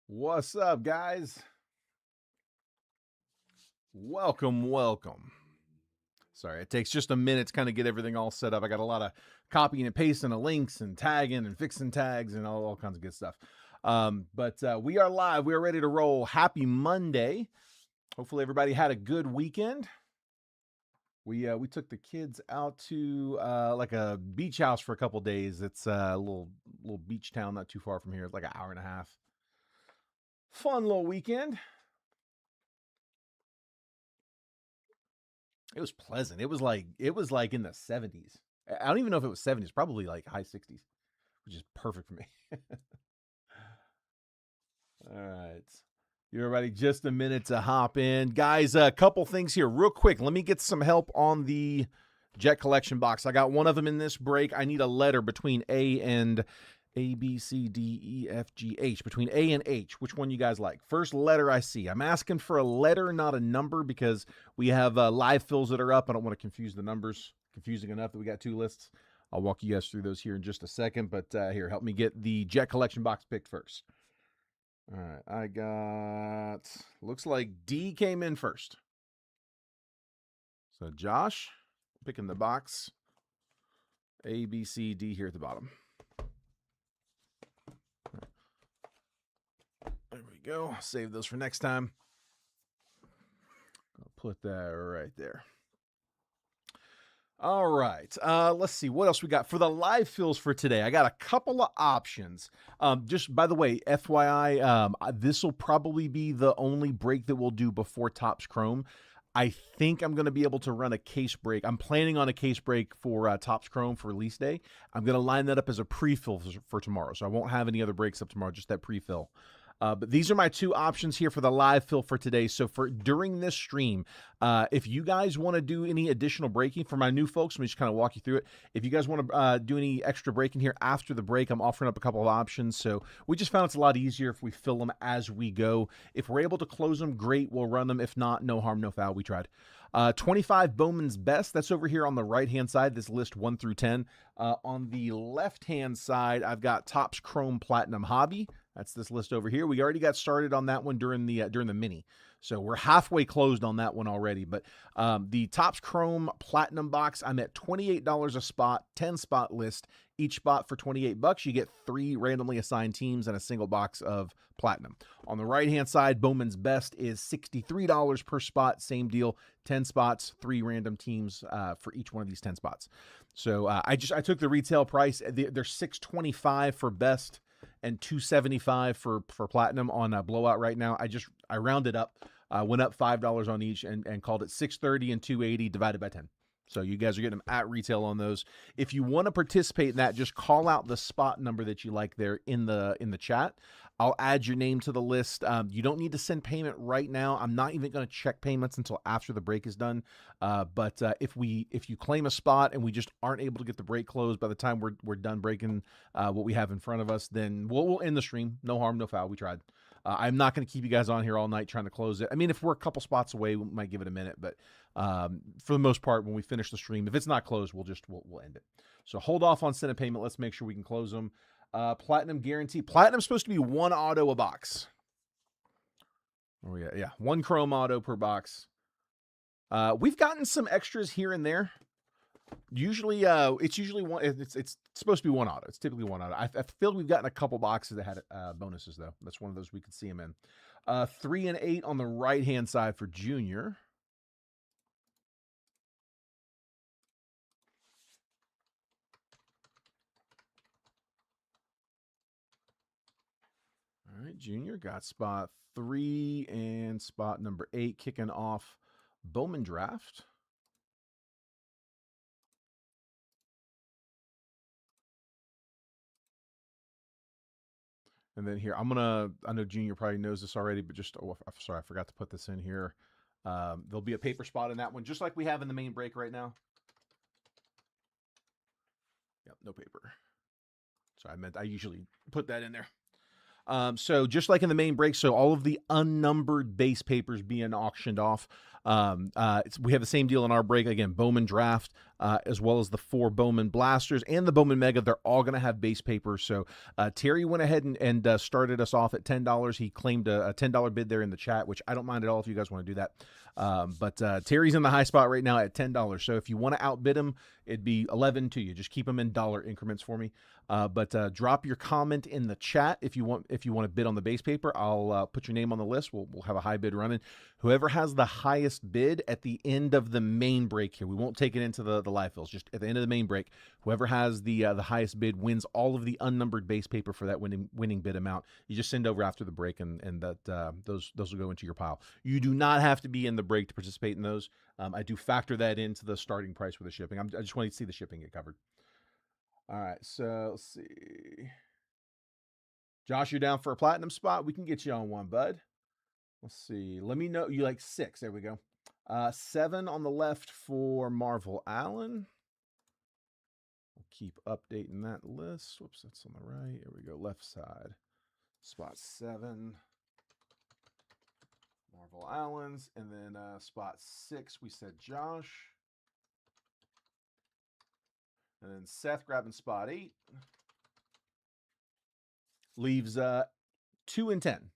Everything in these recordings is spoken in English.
What's up, guys? Welcome. Sorry, it takes just a minute to kind of get everything all set up. I got a lot of copying and pasting of links and tagging and fixing tags and all kinds of good stuff. But we are live. We are ready to roll. Happy Monday. Hopefully everybody had a good weekend. We took the kids out to like a beach house for a couple days. It's a little beach town not too far from here. It's like an hour and a half. Fun little weekend. It was pleasant. It was like in the 70s. I don't even know if it was 70s, probably like high 60s, which is perfect for me. All right. Give everybody just a minute to hop in. Guys, a couple things here real quick. Let me get some help on the Jet collection box. I got one of them in this break. I need a letter between A and A, B, C, D, E, F, G, H. Between A and H, which one you guys like? First letter I see. I'm asking for a letter, not a number, because we have live fills that are up. I don't want to confuse the numbers. Confusing enough that we got two lists. I'll walk you guys through those here in just a second. But here, help me get the Jet collection box picked first. All right, I got, looks like D came in first. So Josh, picking the box. A, B, C, D here at the bottom. There we go. Save those for next time. I'll put that right there. All right. Let's see what else we got for the live fills for today. I got a couple of options. Just by the way, FYI, this will probably be the only break that we'll do before Topps Chrome. I think I'm going to be able to run a case break. I'm planning on a case break for Topps Chrome for release day. I'm going to line that up as a pre-fill for tomorrow. So I won't have any other breaks up tomorrow, just that pre-fill. But these are my two options here for the live fill for today. So for during this stream, if you guys want to do any additional breaking for my new folks, let me just kind of walk you through it. If you guys want to do any extra breaking here after the break, I'm offering up a couple of options. So we just found it's a lot easier if we fill them as we go. If we're able to close them, great, we'll run them. If not, no harm, no foul. We tried. 25 Bowman's Best. That's over here on the right-hand side, this list 1 through 10. On the left-hand side, I've got Topps Chrome Platinum Hobby. That's this list over here. We already got started on that one during the mini. So we're halfway closed on that one already. But the Topps Chrome Platinum box, I'm at $28 a spot, 10-spot list. Each spot for $28. You get 3 randomly assigned teams and a single box of Platinum. On the right-hand side, Bowman's Best is $63 per spot. Same deal, 10 spots, 3 random teams for each one of these 10 spots. So I took the retail price. They're $625 for Best and $275 for Platinum on a blowout right now. I rounded up, went up $5 on each and called it $630 and $280 divided by 10. So you guys are getting them at retail on those. If you want to participate in that, just call out the spot number that you like there in the chat. I'll add your name to the list. You don't need to send payment right now. I'm not even going to check payments until after the break is done. But if you claim a spot and we just aren't able to get the break closed by the time we're done breaking what we have in front of us, then we'll end the stream. No harm, no foul. We tried. I'm not going to keep you guys on here all night trying to close it. I mean, if we're a couple spots away, we might give it a minute. But for the most part, when we finish the stream, if it's not closed, we'll end it. So hold off on sending payment. Let's make sure we can close them. Platinum guarantee. Platinum's supposed to be 1 auto a box. Oh yeah, 1 chrome auto per box. We've gotten some extras here and there. Usually, it's usually one. It's supposed to be 1 auto. It's typically 1 auto. I feel we've gotten a couple boxes that had bonuses though. That's one of those we could see them in. 3 and 8 on the right hand side for Junior. All right, Junior got spot 3 and spot number 8 kicking off Bowman draft. And then here, I know Junior probably knows this already, but sorry, I forgot to put this in here. There'll be a paper spot in that one, just like we have in the main break right now. Yep, no paper. So I usually put that in there. So just like in the main break, so all of the unnumbered base papers being auctioned off. We have the same deal in our break. Again, Bowman Draft, as well as the 4 Bowman Blasters and the Bowman Mega. They're all going to have base paper. So Terry went ahead and started us off at $10. He claimed a $10 bid there in the chat, which I don't mind at all if you guys want to do that. But Terry's in the high spot right now at $10. So if you want to outbid him, it'd be 11 to you. Just keep them in dollar increments for me. But drop your comment in the chat if you want to bid on the base paper. I'll put your name on the list. We'll have a high bid running. Whoever has the highest bid at the end of the main break here, we won't take it into the live fills. Just at the end of the main break, whoever has the highest bid wins all of the unnumbered base paper for that winning bid amount. You just send over after the break, and that those will go into your pile. You do not have to be in the break to participate in those. I do factor that into the starting price for the shipping. I just want to see the shipping get covered. All right, so let's see. Josh, you're down for a platinum spot. We can get you on one, bud. Let's see. Let me know. You like 6. There we go. 7 on the left for Marvel Allen. We'll keep updating that list. Whoops, that's on the right. Here we go. Left side. Spot 7. Marvel Allen's. And then spot 6, we said Josh. And then Seth grabbing spot 8. Leaves 2 and 10.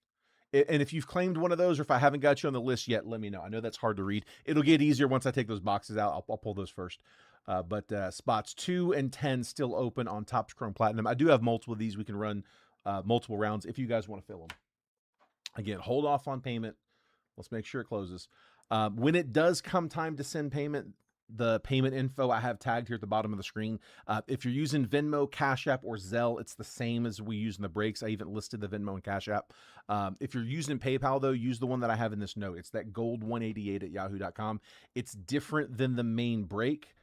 And if you've claimed one of those, or if I haven't got you on the list yet, let me know. I know that's hard to read. It'll get easier once I take those boxes out. I'll pull those first. But spots 2 and 10 still open on Topps Chrome Platinum. I do have multiple of these. We can run multiple rounds if you guys want to fill them. Again, hold off on payment. Let's make sure it closes. When it does come time to send payment, the payment info I have tagged here at the bottom of the screen. If you're using Venmo, Cash App, or Zelle, it's the same as we use in the breaks. I even listed the Venmo and Cash App. If you're using PayPal, though, use the one that I have in this note. It's that gold188@yahoo.com. It's different than the main break.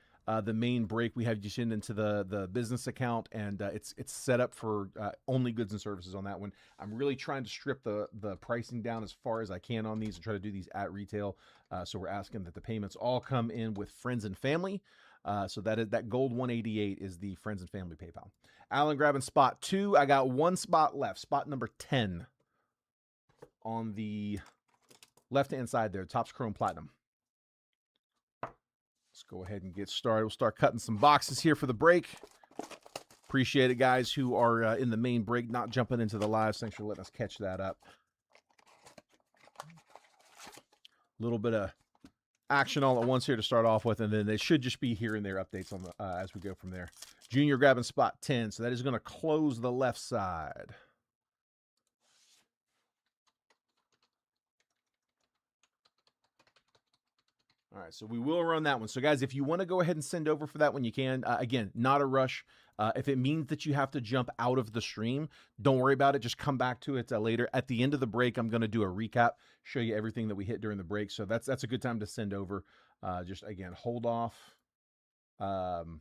The main break, we have you send into the business account, and it's set up for only goods and services on that one. I'm really trying to strip the pricing down as far as I can on these and try to do these at retail. So we're asking that the payments all come in with friends and family. So that gold 188 is the friends and family PayPal. Alan grabbing spot 2. I got 1 spot left. Spot number 10 on the left-hand side there. Topps Chrome Platinum. Let's go ahead and get started. We'll start cutting some boxes here for the break. Appreciate it, guys, who are in the main break, not jumping into the lives. Thanks for letting us catch that up. A little bit of action all at once here to start off with, and then they should just be here and there updates on the as we go from there. Junior grabbing spot 10, so that is going to close the left side. All right, so we will run that one. So, guys, if you want to go ahead and send over for that one, you can. Again, not a rush. If it means that you have to jump out of the stream, don't worry about it. Just come back to it later. At the end of the break, I'm going to do a recap, show you everything that we hit during the break. So that's a good time to send over. Just, again, hold off. Again,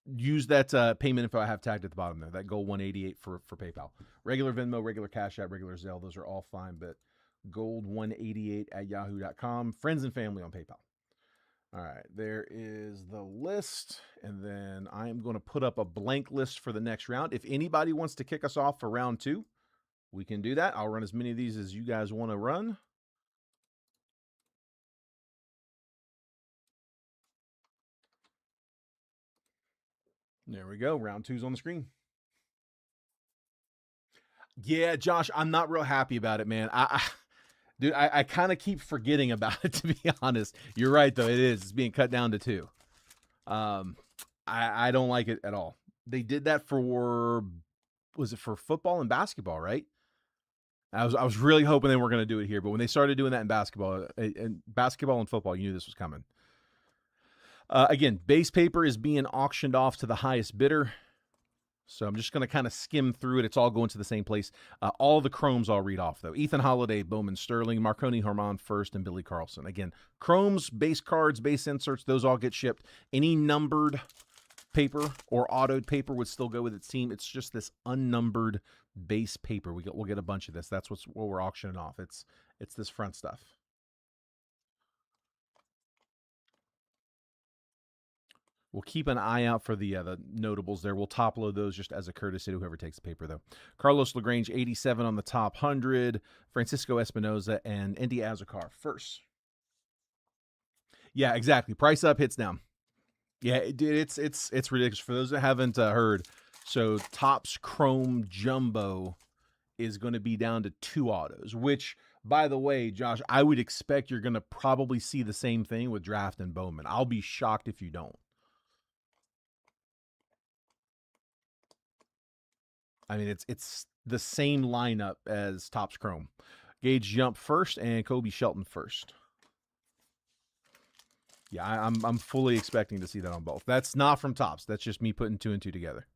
use that payment info I have tagged at the bottom there, that gold 188 for PayPal. Regular Venmo, regular Cash App, regular Zelle, those are all fine, but gold188@yahoo.com. Friends and family on PayPal. All right, there is the list, and then I am going to put up a blank list for the next round. If anybody wants to kick us off for round 2, we can do that. I'll run as many of these as you guys want to run. There we go. Round 2's on the screen. Yeah, Josh, I'm not real happy about it, man. Dude, I kind of keep forgetting about it, to be honest. You're right, though. It is. It's being cut down to 2. I don't like it at all. They did that was it for football and basketball, right? I was really hoping they weren't going to do it here, but when they started doing that in basketball and football, you knew this was coming. Again, base paper is being auctioned off to the highest bidder. So I'm just going to kind of skim through it. It's all going to the same place. All the Chromes I'll read off, though. Ethan Holiday, Bowman Sterling, Marconi Harmon first, and Billy Carlson. Again, Chromes, base cards, base inserts, those all get shipped. Any numbered paper or autoed paper would still go with its team. It's just this unnumbered base paper. We'll get a bunch of this. That's what we're auctioning off. It's this front stuff. We'll keep an eye out for the notables there. We'll top load those just as a courtesy to whoever takes the paper, though. Carlos LaGrange, 87 on the top 100. Francisco Espinoza and Indy Azokar first. Yeah, exactly. Price up, hits down. Yeah, it's ridiculous. For those that haven't heard, so Topps Chrome Jumbo is going to be down to 2 autos, which, by the way, Josh, I would expect you're going to probably see the same thing with Draft and Bowman. I'll be shocked if you don't. I mean, it's the same lineup as Topps Chrome. Gage Jump first and Kobe Shelton first. Yeah, I'm fully expecting to see that on both. That's not from Topps. That's just me putting 2 and 2 together.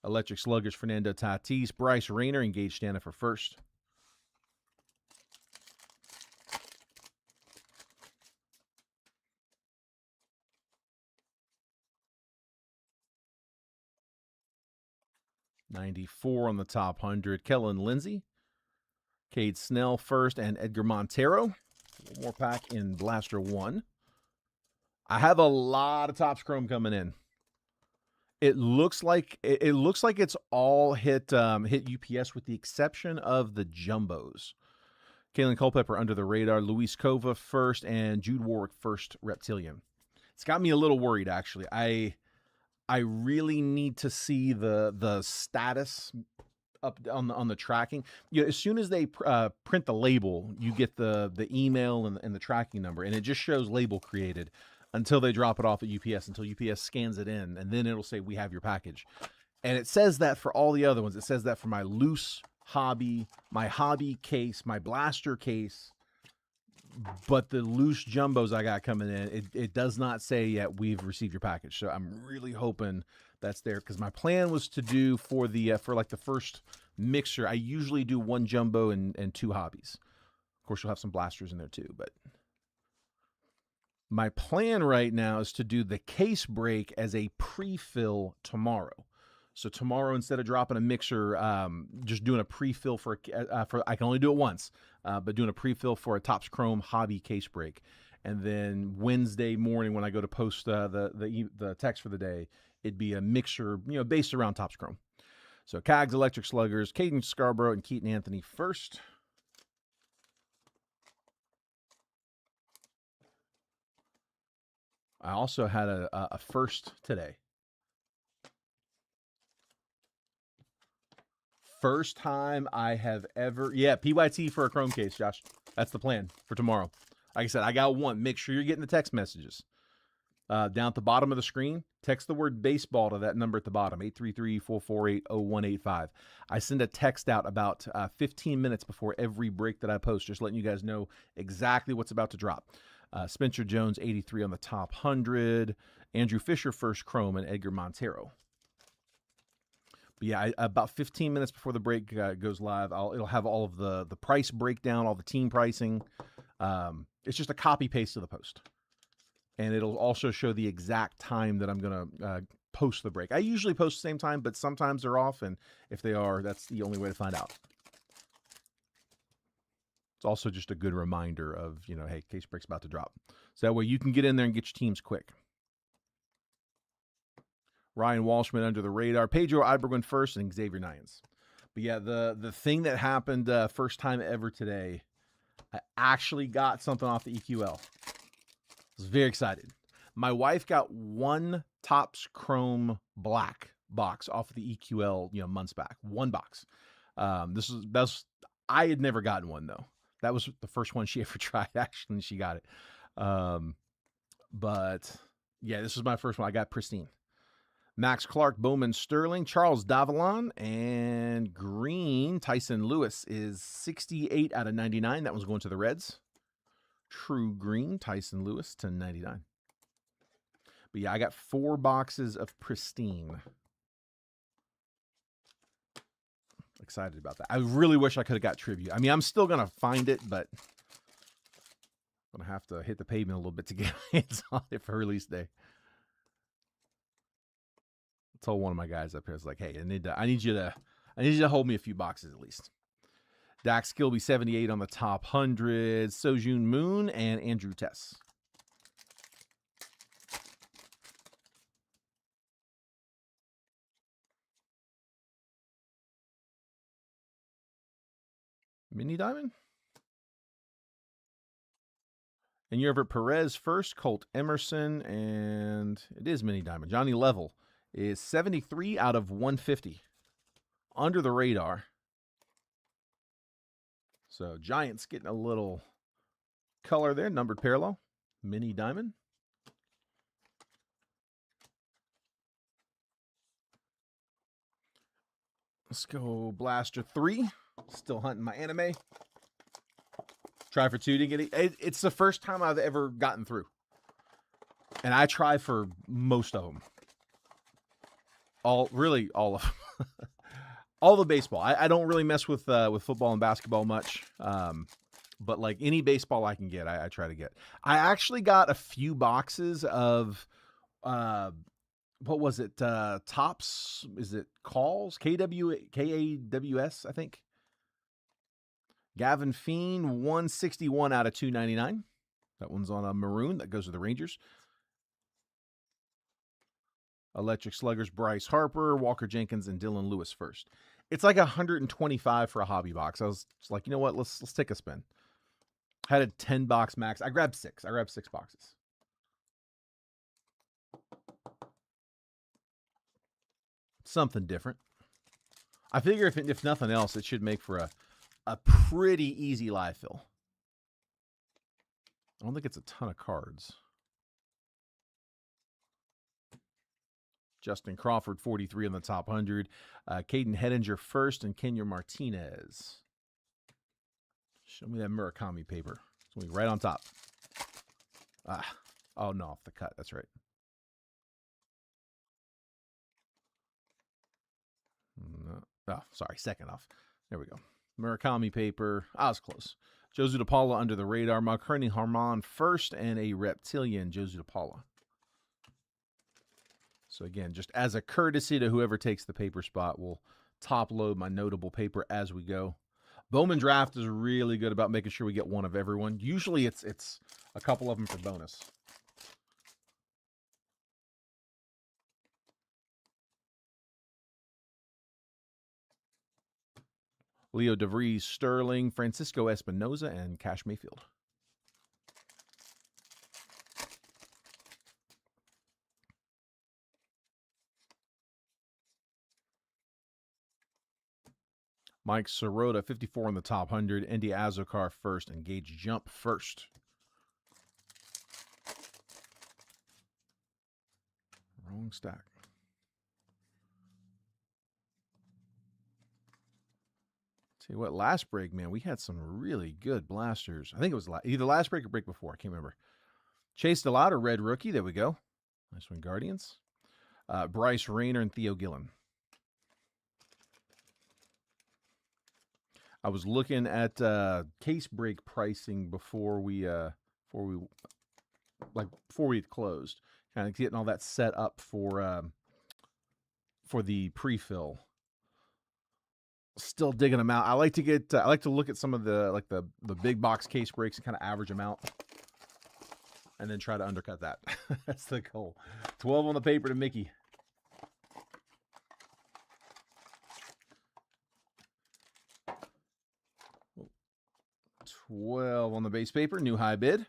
Electric Sluggers, Fernando Tatis, Bryce Rayner, and Gage Stanifer first. '94 on the top 100. Kellen Lindsey, Cade Snell first, and Edgar Montero. One more pack in Blaster 1. I have a lot of Topps Chrome coming in. It looks like it's all hit UPS with the exception of the jumbos. Kalen Culpepper under the radar, Luis Cova first, and Jude Warwick first reptilian. It's got me a little worried, actually. I really need to see the status up on the tracking. You know, as soon as they print the label, you get the email and the tracking number, and it just shows label created until they drop it off at UPS, until UPS scans it in, and then it'll say, we have your package. And it says that for all the other ones. It says that for my loose hobby, my hobby case, my blaster case. But the loose jumbos I got coming in, it does not say yet we've received your package. So I'm really hoping that's there, because my plan was to do for like the first mixer, I usually do 1 jumbo and 2 hobbies. Of course, you'll have some blasters in there too, but my plan right now is to do the case break as a pre-fill tomorrow. So tomorrow, instead of dropping a mixer, just doing a pre-fill for I can only do it once, but doing a pre-fill for a Topps Chrome hobby case break. And then Wednesday morning when I go to post the text for the day, it'd be a mixer, based around Topps Chrome. So Cags, Electric Sluggers, Caden Scarborough, and Keaton Anthony first. I also had a first today. First time I have ever, PYT for a Chrome case, Josh. That's the plan for tomorrow. Like I said, I got one. Make sure you're getting the text messages. Down at the bottom of the screen, text the word baseball to that number at the bottom, 833-448-0185. I send a text out about 15 minutes before every break that I post, just letting you guys know exactly what's about to drop. Spencer Jones, 83 on the top 100. Andrew Fisher, first Chrome, and Edgar Montero. But yeah, about 15 minutes before the break goes live, it'll have all of the price breakdown, all the team pricing. It's just a copy paste of the post. And it'll also show the exact time that I'm going to post the break. I usually post the same time, but sometimes they're off, and if they are, that's the only way to find out. It's also just a good reminder of, hey, case break's about to drop. So that way you can get in there and get your teams quick. Ryan Walshman under the radar. Pedro Iberwin first, and Xavier Nyans. But yeah, the thing that happened first time ever today, I actually got something off the EQL. I was very excited. My wife got 1 Topps Chrome Black box off of the EQL, months back. 1 box. I had never gotten one, though. That was the first one she ever tried, actually, and she got it. But yeah, this was my first one. I got pristine. Max Clark, Bowman Sterling, Charles Davalon, and green, Tyson Lewis is 68 out of 99. That one's going to the Reds. True green, Tyson Lewis to 99. But yeah, I got 4 boxes of pristine. Excited about that. I really wish I could have got tribute. I mean, I'm still going to find it, but I'm going to have to hit the pavement a little bit to get my hands on it for release day. I told one of my guys up here, I was like, hey, I need you to hold me a few boxes at least. Dax Gilby 78 on the top 100. Sojun Moon and Andrew Tess. Mini Diamond. And Yervert Perez first, Colt Emerson, and it is Mini Diamond. Johnny Level is 73 out of 150. Under the radar. So Giants getting a little color there. Numbered parallel. Mini Diamond. Let's go Blaster 3. Still hunting my anime. Try for 2 to get it. It's the first time I've ever gotten through. And I try for most of them. All of them. All the baseball. I don't really mess with football and basketball much. But like any baseball I can get, I try to get. I actually got a few boxes of what was it? Tops? Is it Calls? KAWS, I think. Gavin Fiend, 161 out of 299. That one's on a maroon. That goes to the Rangers. Electric Sluggers, Bryce Harper, Walker Jenkins, and Dylan Lewis first. It's like 125 for a hobby box. I was like, you know what? Let's take a spin. Had a 10-box max. I grabbed 6. I grabbed 6 boxes. Something different. I figure if nothing else, it should make for a pretty easy live fill. I don't think it's a ton of cards. Justin Crawford, 43 on the top 100. Caden Hedinger first and Kenya Martinez. Show me that Murakami paper. It's going to be right on top. Oh, no, off the cut. That's right. No. Oh, sorry, second off. There we go. Murakami paper. I was close. Josu DePaula under the radar. Marconi Harmon first and a reptilian Josu DePaula. So again, just as a courtesy to whoever takes the paper spot, we'll top load my notable paper as we go. Bowman Draft is really good about making sure we get one of everyone. Usually it's a couple of them for bonus. Leo DeVries, Sterling, Francisco Espinoza, and Cash Mayfield. Mike Sirota, 54 on the top 100. Indy Azokar first, and Gage Jump first. Wrong stack. Tell you what, last break, man, we had some really good blasters. I think it was either last break or break before. I can't remember. Chase Delauder, red rookie. There we go. Nice one, Guardians. Bryce Rayner and Theo Gillen. I was looking at case break pricing before we closed, kind of getting all that set up for the pre-fill. Still digging them out. I like to look at some of the big box case breaks and kind of average them out, and then try to undercut that. That's the goal. 12 on the paper to Mickey. $12 on the base paper. New high bid.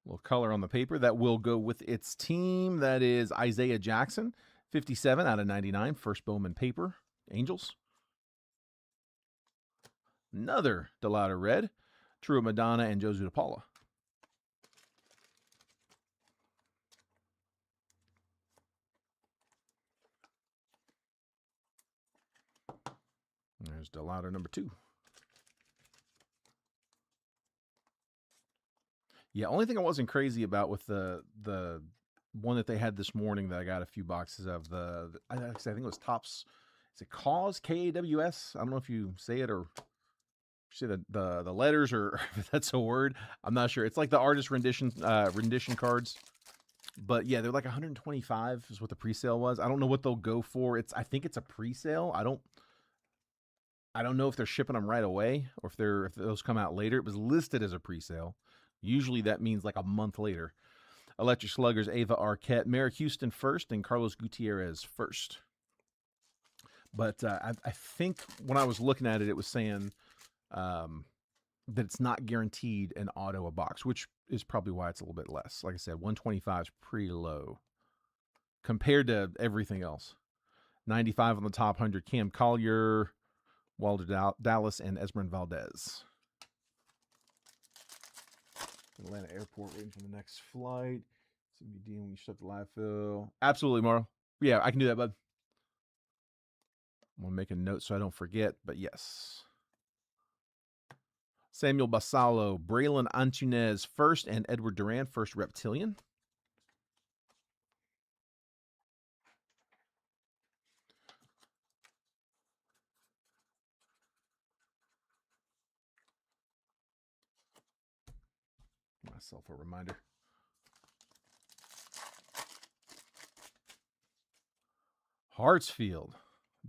Little color on the paper that will go with its team. That is Isaiah Jackson, 57 out of 99. First Bowman paper. Angels. Another Delauder red. True Madonna and Josu DePaula. There's Delauder number 2. Yeah, only thing I wasn't crazy about with the one that they had this morning that I got a few boxes of, I think it was Tops. Is it Cause? KAWS? I don't know if you say it or See the letters, or if that's a word, I'm not sure. It's like the artist rendition cards. But yeah, they're like 125 is what the pre-sale was. I don't know what they'll go for. I think it's a pre-sale. I don't know if they're shipping them right away or if those come out later. It was listed as a pre-sale. Usually that means like a month later. Electric Sluggers, Ava Arquette, Merrick Houston first, and Carlos Gutierrez first. But I think when I was looking at it, it was saying that it's not guaranteed an auto a box, which is probably why it's a little bit less. Like I said, 125 is pretty low compared to everything else. 95 on the top 100, Cam Collier, Walter Dallas, and Esmeralda Valdez. Atlanta Airport, waiting for the next flight. CBD when you shut the live fill. Absolutely, Marl. Yeah, I can do that, bud. I'm going to make a note so I don't forget, but yes. Samuel Basalo, Braylon Antunez first, and Edward Duran first Reptilian. Myself a reminder. Hartsfield.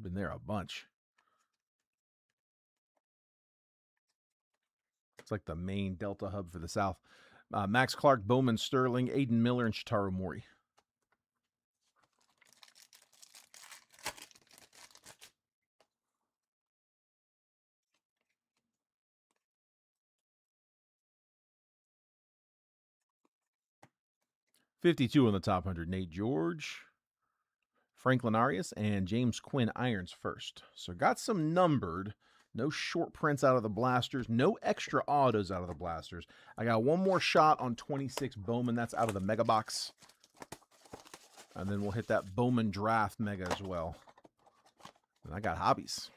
Been there a bunch. It's like the main Delta hub for the South. Max Clark, Bowman Sterling, Aiden Miller, and Shitaro Mori. $52 on the top 100, Nate George, Franklin Arias, and James Quinn Irons first. So got some numbered. No short prints out of the blasters. No extra autos out of the blasters. I got one more shot on 26 Bowman. That's out of the mega box. And then we'll hit that Bowman draft mega as well. And I got hobbies.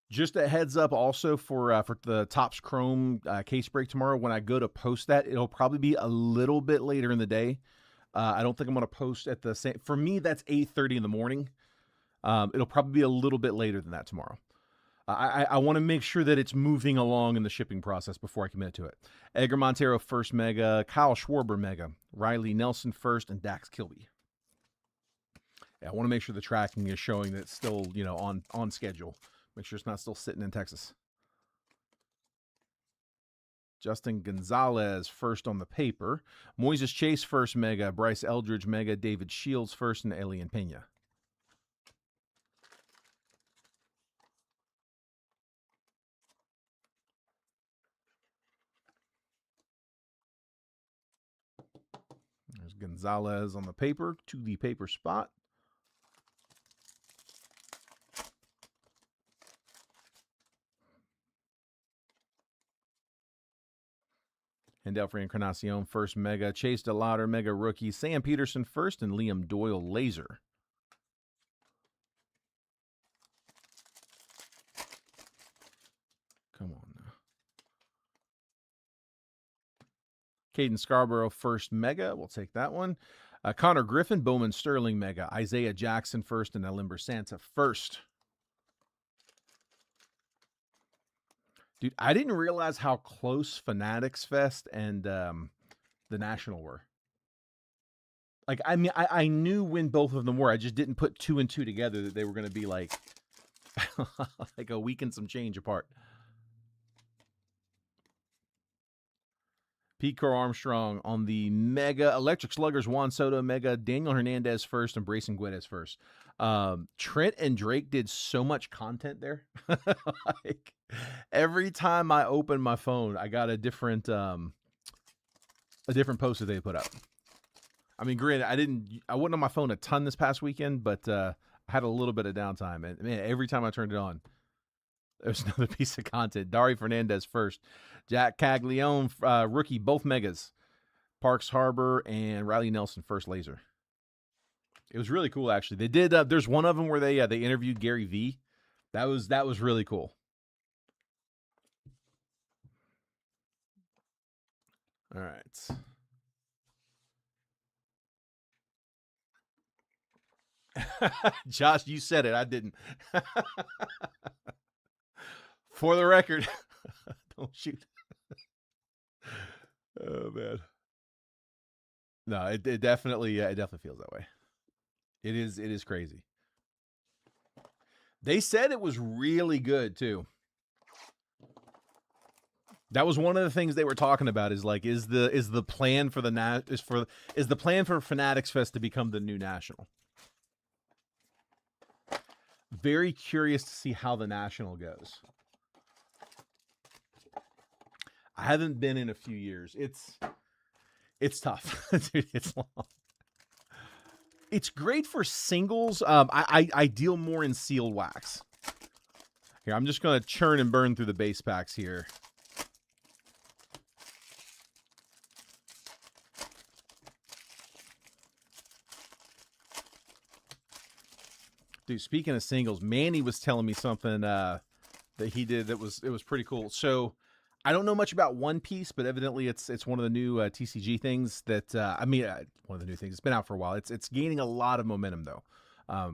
Just a heads up also for the Topps Chrome case break tomorrow. When I go to post that, it'll probably be a little bit later in the day. I don't think I'm going to post at the same. For me, that's 8:30 in the morning. It'll probably be a little bit later than that tomorrow. I want to make sure that it's moving along in the shipping process before I commit to it. Edgar Montero first mega, Kyle Schwarber mega, Riley Nelson first, and Dax Kilby. Yeah, I want to make sure the tracking is showing that it's still on schedule. Make sure it's not still sitting in Texas. Justin Gonzalez first on the paper. Moises Chase first mega. Bryce Eldridge mega. David Shields first, and Elian Pena. There's Gonzalez on the paper to the paper spot. Hendel for Encarnacion first mega. Chase DeLauder mega rookie. Sam Peterson first, and Liam Doyle laser. Come on now. Caden Scarborough first mega. We'll take that one. Connor Griffin, Bowman Sterling mega. Isaiah Jackson first, and Elimber Santa first. Dude, I didn't realize how close Fanatics Fest and the National were. Like, I mean, I knew when both of them were. I just didn't put 2 and 2 together that they were going to be like, like a week and some change apart. Pete Crow Armstrong on the mega. Electric Sluggers, Juan Soto mega. Daniel Hernandez first, and Brayson Guedes first. Trent and Drake did so much content there. Like, every time I open my phone, I got a different post that they put up. I mean, granted, I wasn't on my phone a ton this past weekend, but I had a little bit of downtime, and man, every time I turned it on, there's another piece of content. Dari Fernandez first, Jack Caglione rookie, both megas. Parks Harbor and Riley Nelson first laser. It was really cool, actually. They did. There's one of them where they interviewed Gary V. That was really cool. All right. Josh, you said it. I didn't. For the record, don't shoot. Oh man. No, it definitely feels that way. It is crazy. They said it was really good too. That was one of the things they were talking about. Is like, is the plan for the plan for Fanatics Fest to become the new national? Very curious to see how the national goes. I haven't been in a few years. It's tough. Dude, it's long. It's great for singles. I deal more in sealed wax. Here, I'm just going to churn and burn through the base packs here. Dude, speaking of singles, Manny was telling me something that he did it was pretty cool. So I don't know much about One Piece, but evidently it's one of the new TCG things that one of the new things. It's been out for a while. It's gaining a lot of momentum though.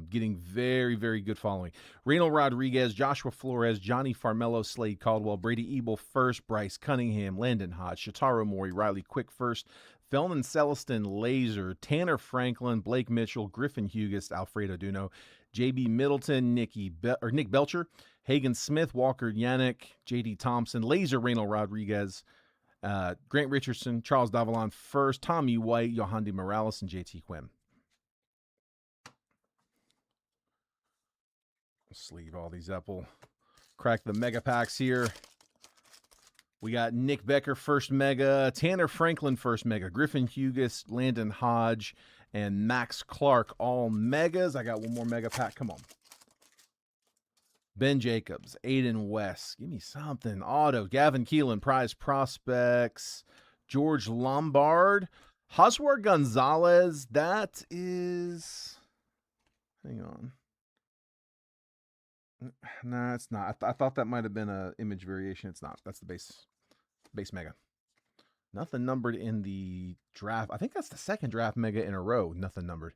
Getting very, very good following. Reynald Rodriguez, Joshua Flores, Johnny Farmelo, Slade Caldwell, Brady Ebel first, Bryce Cunningham, Landon Hodge, Shotaro Mori, Riley Quick first, Felman Celestin, Laser, Tanner Franklin, Blake Mitchell, Griffin Hughes, Alfredo Duno, JB Middleton, Nick Belcher, Hagen Smith, Walker Yannick, JD Thompson, Laser Reynald Rodriguez, Grant Richardson, Charles Davalon first, Tommy White, Yohandi Morales, and JT Quinn. Sleeve all these up. We'll crack the mega packs here. We got Nick Becker first mega, Tanner Franklin first mega, Griffin Hughes, Landon Hodge, and Max Clark all megas. I got one more mega pack. Come on. Ben Jacobs, Aiden West. Give me something. Auto. Gavin Keelan, Prize Prospects. George Lombard. Joswar Gonzalez. That is... Hang on. Nah, it's not. I thought that might have been an image variation. It's not. That's the base mega. Nothing numbered in the draft. I think that's the second draft mega in a row. Nothing numbered.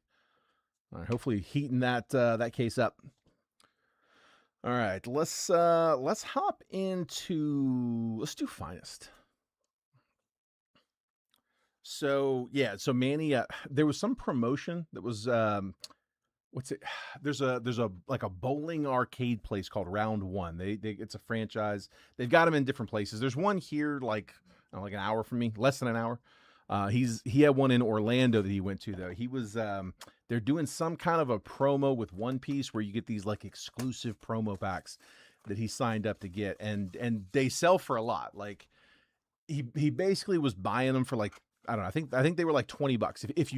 All right, hopefully heating that case up. All right, let's hop into, let's do Finest. So yeah, so Manny, there was some promotion that was what's it? There's a like a bowling arcade place called Round One. They it's a franchise. They've got them in different places. There's one here like an hour from me, less than an hour. He had one in Orlando that he went to though. He was they're doing some kind of a promo with One Piece where you get these like exclusive promo packs that he signed up to get, and they sell for a lot. Like he basically was buying them for like, I don't know. I think they were like $20. If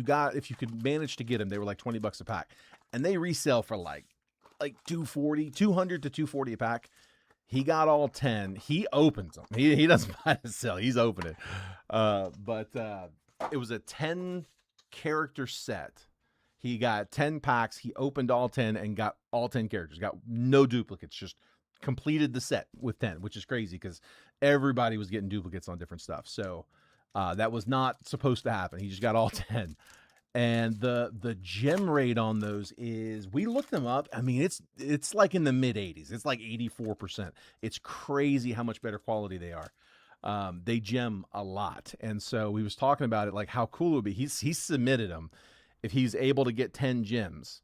you could manage to get them, they were like $20 a pack, and they resell for like 200 to 240 a pack. He got all 10. He opens them. He doesn't buy to sell. He's opening. But it was a 10 character set. He got 10 packs. He opened all 10 and got all 10 characters. Got no duplicates. Just completed the set with 10, which is crazy because everybody was getting duplicates on different stuff. So that was not supposed to happen. He just got all 10. And the gem rate on those is, we looked them up. I mean, it's like in the mid 80s. It's like 84%. It's crazy how much better quality they are. They gem a lot. And so we was talking about it, like how cool it would be. He submitted them if he's able to get 10 gems,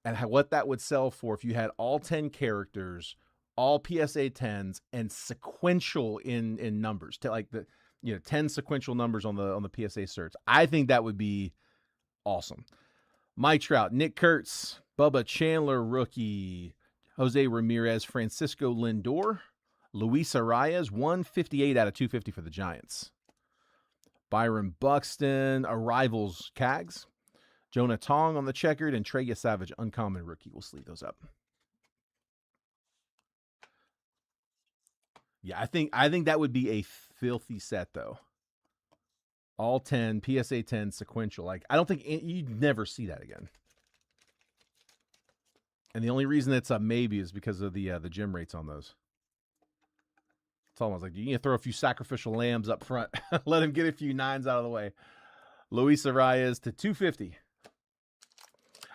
and what that would sell for if you had all 10 characters, all PSA 10s, and sequential in numbers, to like 10 sequential numbers on the PSA certs. I think that would be awesome. Mike Trout, Nick Kurtz, Bubba Chandler rookie, Jose Ramirez, Francisco Lindor, Luis Arias, 158 out of 250 for the Giants. Byron Buxton, Arrivals Cags, Jonah Tong on the checkered, and Treya Savage, uncommon rookie. We'll sleeve those up. Yeah, I think that would be a filthy set though. All 10, PSA 10, sequential. Like, I don't think you'd never see that again. And the only reason it's a maybe is because of the gem rates on those. It's almost like you need to throw a few sacrificial lambs up front. Let him get a few 9s out of the way. Luis Arias to 250.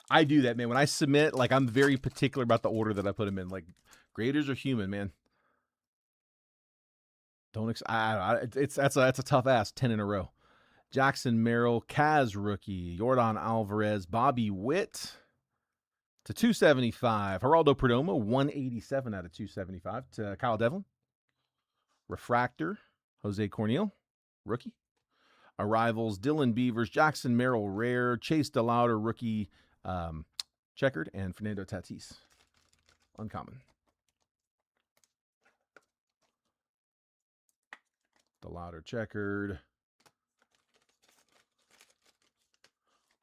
I do that, man. When I submit, like, I'm very particular about the order that I put them in. Like, graders are human, man. That's a tough ass. 10 in a row. Jackson Merrill, Kaz rookie, Jordan Alvarez, Bobby Witt to 275. Geraldo Perdomo, 187 out of 275 to Kyle Devlin. Refractor, Jose Cornel, rookie. Arrivals, Dylan Beavers, Jackson Merrill, rare, Chase DeLauder, rookie, checkered, and Fernando Tatis, uncommon. DeLauder, checkered.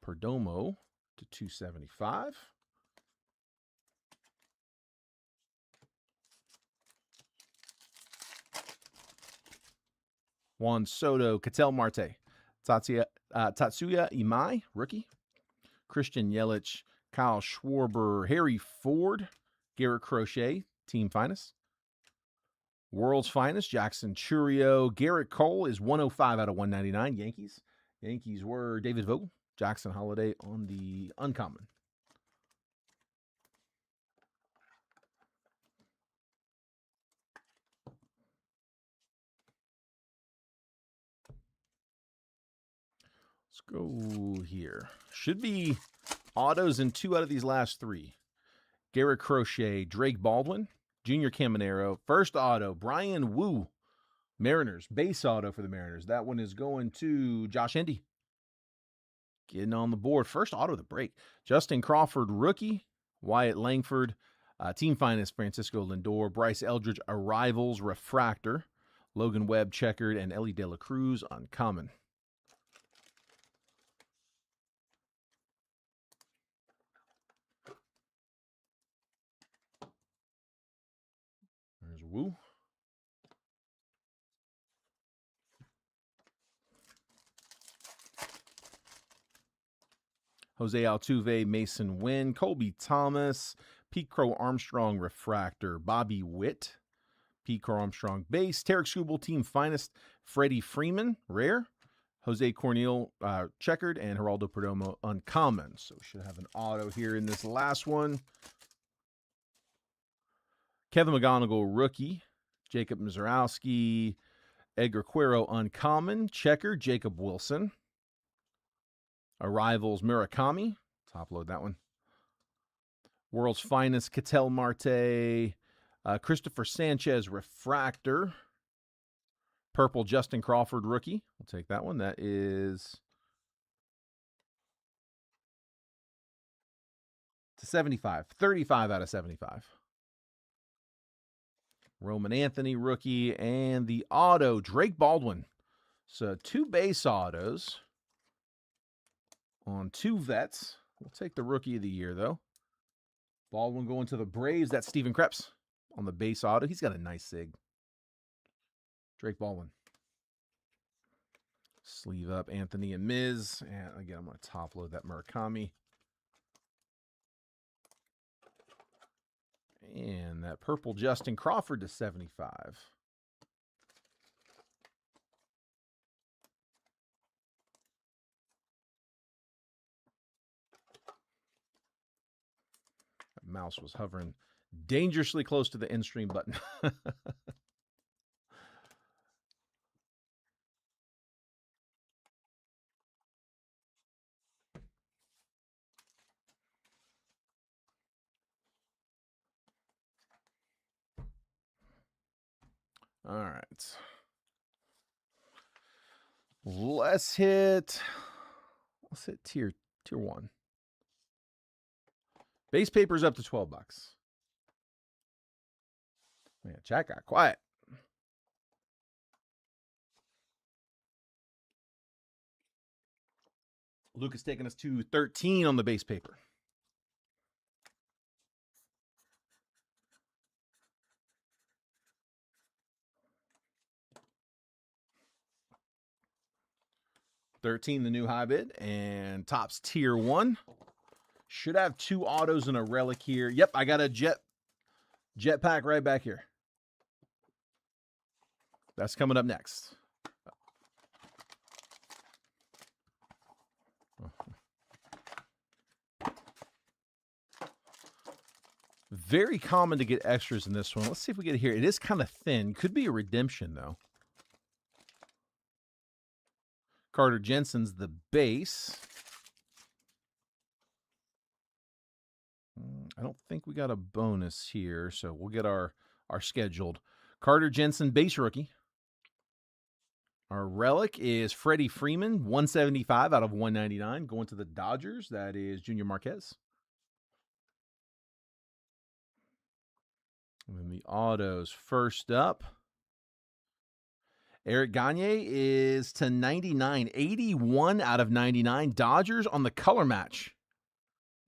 Perdomo to 275. Juan Soto, Ketel Marte, Tatsuya Imai, rookie. Christian Yelich, Kyle Schwarber, Harry Ford, Garrett Crochet, team finest. World's finest, Jackson Churio. Garrett Cole is 105 out of 199, Yankees. Yankees were David Vogel, Jackson Holiday on the uncommon. Let's go here. Should be autos in 2 out of these last 3. Garrett Crochet, Drake Baldwin, Junior Caminero. First auto, Brian Wu, Mariners. Base auto for the Mariners. That one is going to Josh Indy. Getting on the board. First auto of the break. Justin Crawford, rookie. Wyatt Langford, team finest, Francisco Lindor. Bryce Eldridge, Arrivals, refractor. Logan Webb, checkered, and Ellie De La Cruz, uncommon. There's Wu. Jose Altuve, Mason Wynn, Colby Thomas, Pete Crow Armstrong, refractor. Bobby Witt, Pete Crow Armstrong, base. Tarek Skubal, team finest. Freddie Freeman, rare. Jose Cornel, checkered, and Geraldo Perdomo, uncommon. So we should have an auto here in this last one. Kevin McGonigal, rookie. Jacob Mizorowski, Edgar Quero, uncommon. Checker, Jacob Wilson. Arrivals, Murakami. Top load that one. World's finest, Ketel Marte. Christopher Sanchez, refractor. Purple, Justin Crawford, rookie. We'll take that one. That is to 75. 35 out of 75. Roman Anthony, rookie. And the auto, Drake Baldwin. So 2 base autos on 2 vets. We'll take the rookie of the year, though. Baldwin going to the Braves. That's Steven Krebs on the base auto. He's got a nice sig. Drake Baldwin. Sleeve up Anthony and Miz. And again, I'm going to top load that Murakami. And that purple Justin Crawford to 75. That mouse was hovering dangerously close to the end stream button. All right. Let's hit tier 1. Base paper's up to $12. Man, chat got quiet. Luke is taking us to 13 on the base paper. $13, the new high bid, and Topps tier 1. Should have 2 autos and a relic here. Yep, I got a jetpack right back here. That's coming up next. Very common to get extras in this one. Let's see if we get it here. It is kind of thin. Could be a redemption, though. Carter Jensen's the base. I don't think we got a bonus here, so we'll get our scheduled. Carter Jensen, base rookie. Our relic is Freddie Freeman, 175 out of 199. Going to the Dodgers, that is Junior Marquez. And then the autos first up. Eric Gagne is to 99, 81 out of 99. Dodgers on the color match.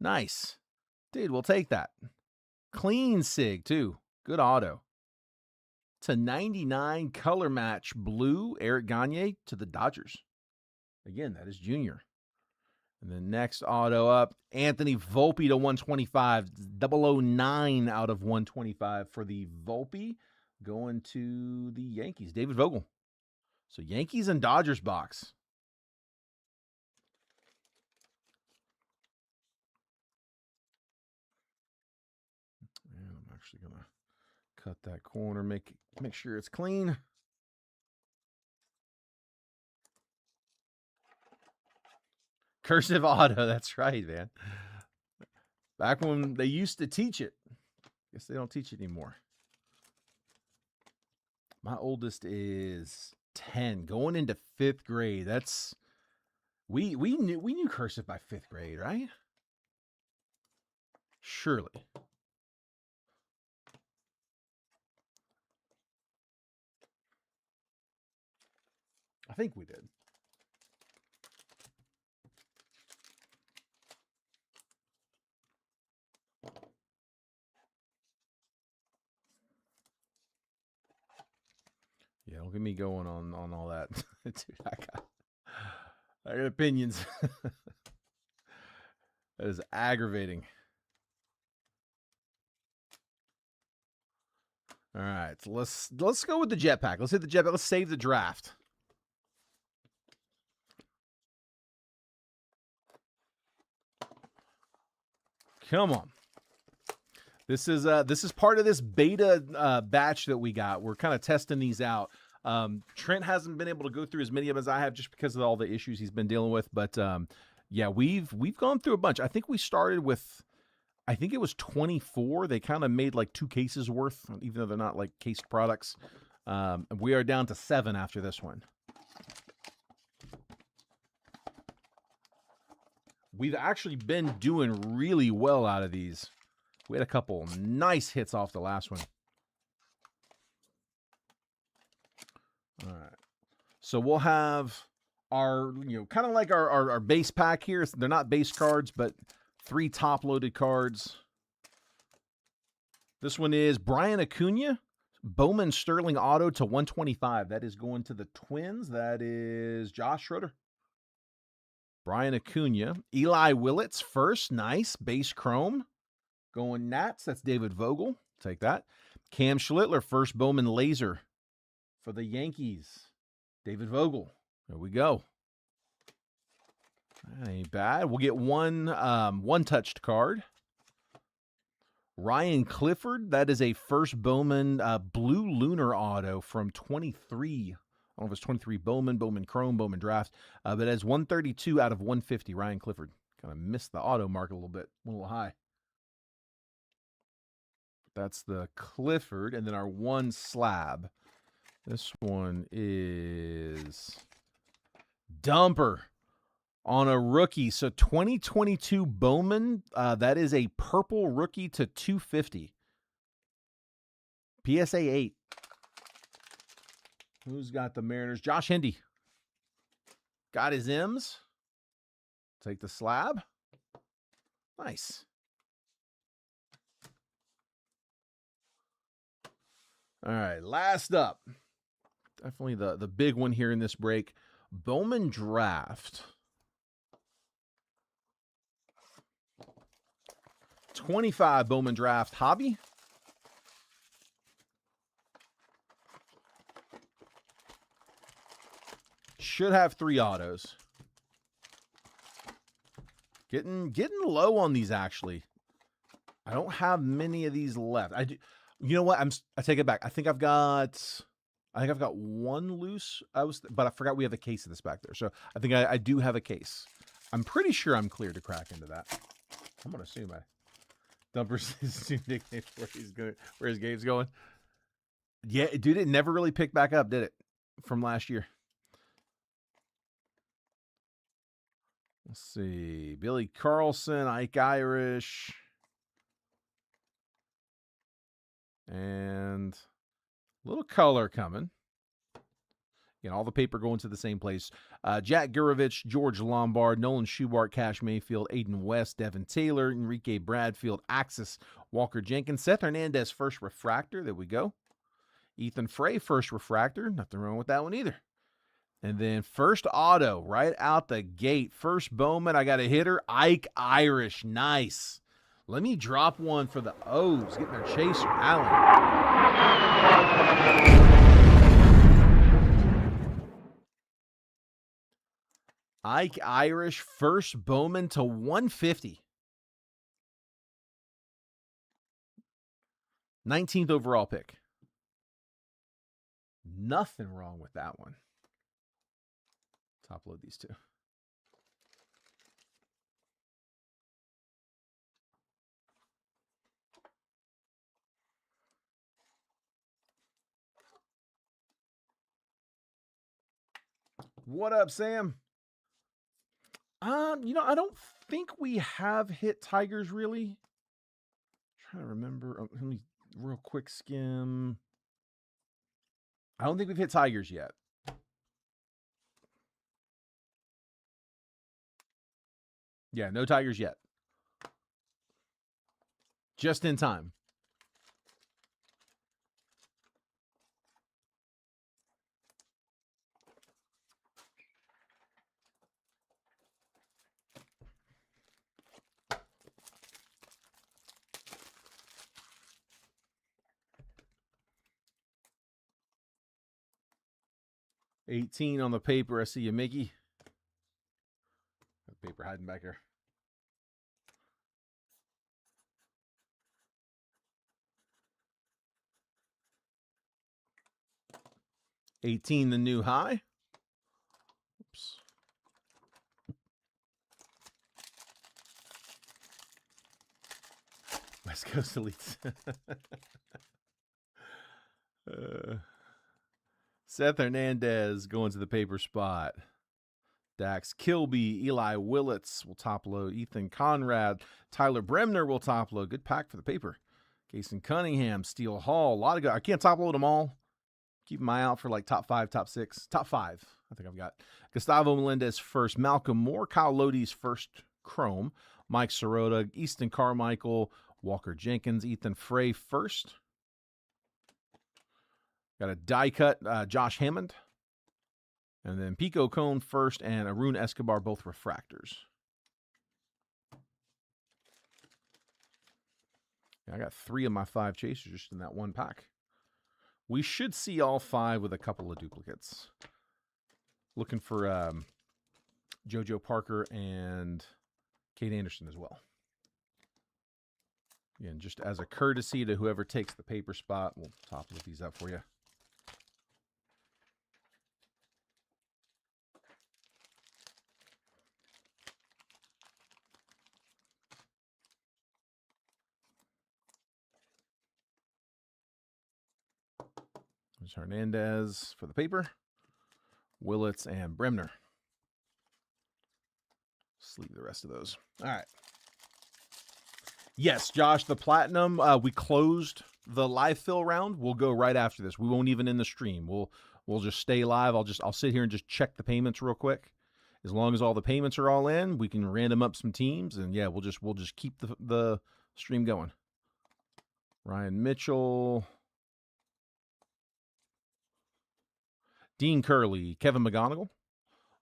Nice. Dude, we'll take that. Clean sig, too. Good auto. To 99, color match blue, Eric Gagne to the Dodgers. Again, that is Junior. And the next auto up, Anthony Volpe to 125. 009 out of 125 for the Volpe. Going to the Yankees, David Vogel. So Yankees and Dodgers box. And I'm actually going to cut that corner, make sure it's clean. Cursive auto, that's right, man. Back when they used to teach it. Guess they don't teach it anymore. My oldest is 10, going into 5th grade. That's we knew cursive by 5th grade, right? Surely. I think we did. Yeah, don't get me going on all that. Dude, I got opinions. That is aggravating. All right, so let's go with the jetpack. Let's hit the jetpack. Let's save the draft. Come on. This is part of this beta batch that we got. We're kind of testing these out. Trent hasn't been able to go through as many of them as I have just because of all the issues he's been dealing with. But yeah, we've gone through a bunch. I think we started with, I think it was 24. They kind of made like 2 cases worth, even though they're not like cased products. We are down to 7 after this one. We've actually been doing really well out of these. We had a couple nice hits off the last one. All right. So we'll have our, kind of like our base pack here. They're not base cards, but 3 top-loaded cards. This one is Brian Acuna, Bowman Sterling auto to 125. That is going to the Twins. That is Josh Schroeder. Brian Acuna. Eli Willits first. Nice. Base chrome. Going Nats, that's David Vogel. Take that. Cam Schlittler, first Bowman laser for the Yankees. David Vogel. There we go. That ain't bad. We'll get one touched card. Ryan Clifford, that is a first Bowman blue lunar auto from 23. I don't know if it's 23 Bowman Chrome, Bowman Draft. But as 132 out of 150, Ryan Clifford. Kind of missed the auto mark a little bit. A little high. That's the Clifford, and then our one slab. This one is Dumper on a rookie. So 2022 Bowman, that is a purple rookie to 250. PSA 8. Who's got the Mariners? Josh Hindy. Got his M's. Take the slab. Nice. All right, last up. Definitely the big one here in this break. Bowman Draft. 25 Bowman Draft Hobby. Should have 3 autos. Getting low on these, actually. I don't have many of these left. I do. You know what? I take it back. I think I've got one loose. But I forgot we have a case of this back there. So I think I do have a case. I'm pretty sure I'm clear to crack into that. I'm gonna assume Dumper's nickname where his game's going. Yeah, dude, it never really picked back up, did it? From last year. Let's see. Billy Carlson, Ike Irish. And a little color coming. All the paper going to the same place. Jack Gurovich, George Lombard, Nolan Schubart, Cash Mayfield, Aiden West, Devin Taylor, Enrique Bradfield, Axis, Walker Jenkins, Seth Hernandez, first refractor. There we go. Ethan Frey, first refractor. Nothing wrong with that one either. And then first auto right out the gate. First Bowman, I got a hitter. Ike Irish. Nice. Let me drop one for the O's. Getting their chaser, Allen. Ike Irish, first Bowman to 150. 19th overall pick. Nothing wrong with that one. Top load these two. What up, Sam? I don't think we have hit Tigers really. I'm trying to remember. Let me real quick skim. I don't think we've hit Tigers yet. Yeah, no Tigers yet. Just in time. $18 on the paper. I see you, Mickey. Got paper hiding back here. $18, the new high. Oops. West Coast Elites. Seth Hernandez going to the paper spot. Dax Kilby, Eli Willits will top load. Ethan Conrad, Tyler Bremner will top load. Good pack for the paper. Jason Cunningham, Steele Hall. A lot of guys. I can't top load them all. Keep my eye out for like top 5, top 6. Top 5, I think I've got. Gustavo Melendez first. Malcolm Moore, Kyle Lodi's first chrome. Mike Sirota, Easton Carmichael, Walker Jenkins, Ethan Frey first. Got a die cut, Josh Hammond. And then Pico Cone first and Arun Escobar, both refractors. I got 3 of my 5 chasers just in that one pack. We should see all 5 with a couple of duplicates. Looking for JoJo Parker and Kate Anderson as well. Again, just as a courtesy to whoever takes the paper spot, we'll top load these up for you. There's Hernandez for the paper. Willits and Bremner. Sleeve the rest of those. All right. Yes, Josh, the Platinum, we closed the live fill round. We'll go right after this. We won't even in the stream. We'll just stay live. I'll sit here and just check the payments real quick. As long as all the payments are all in, we can random up some teams, and yeah, we'll just keep the stream going. Ryan Mitchell, Dean Curley, Kevin McGonigal,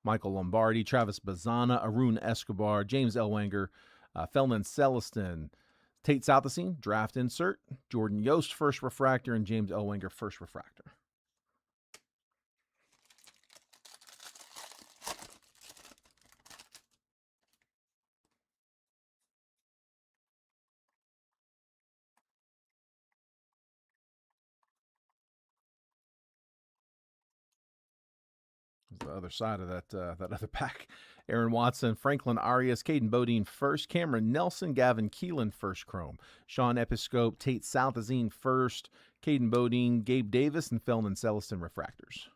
Michael Lombardi, Travis Bazana, Arun Escobar, James Ellwanger, Felman Celestin, Tate Southasine, draft insert, Jordan Yost, first refractor, and James Ellwanger, first refractor. the other side of that other pack. Aaron Watson, Franklin Arias, Caden Bodine first, Cameron Nelson, Gavin Keelan first chrome, Sean Episcope, Tate Southazine first, Caden Bodine, Gabe Davis, and Felman Celestin refractors.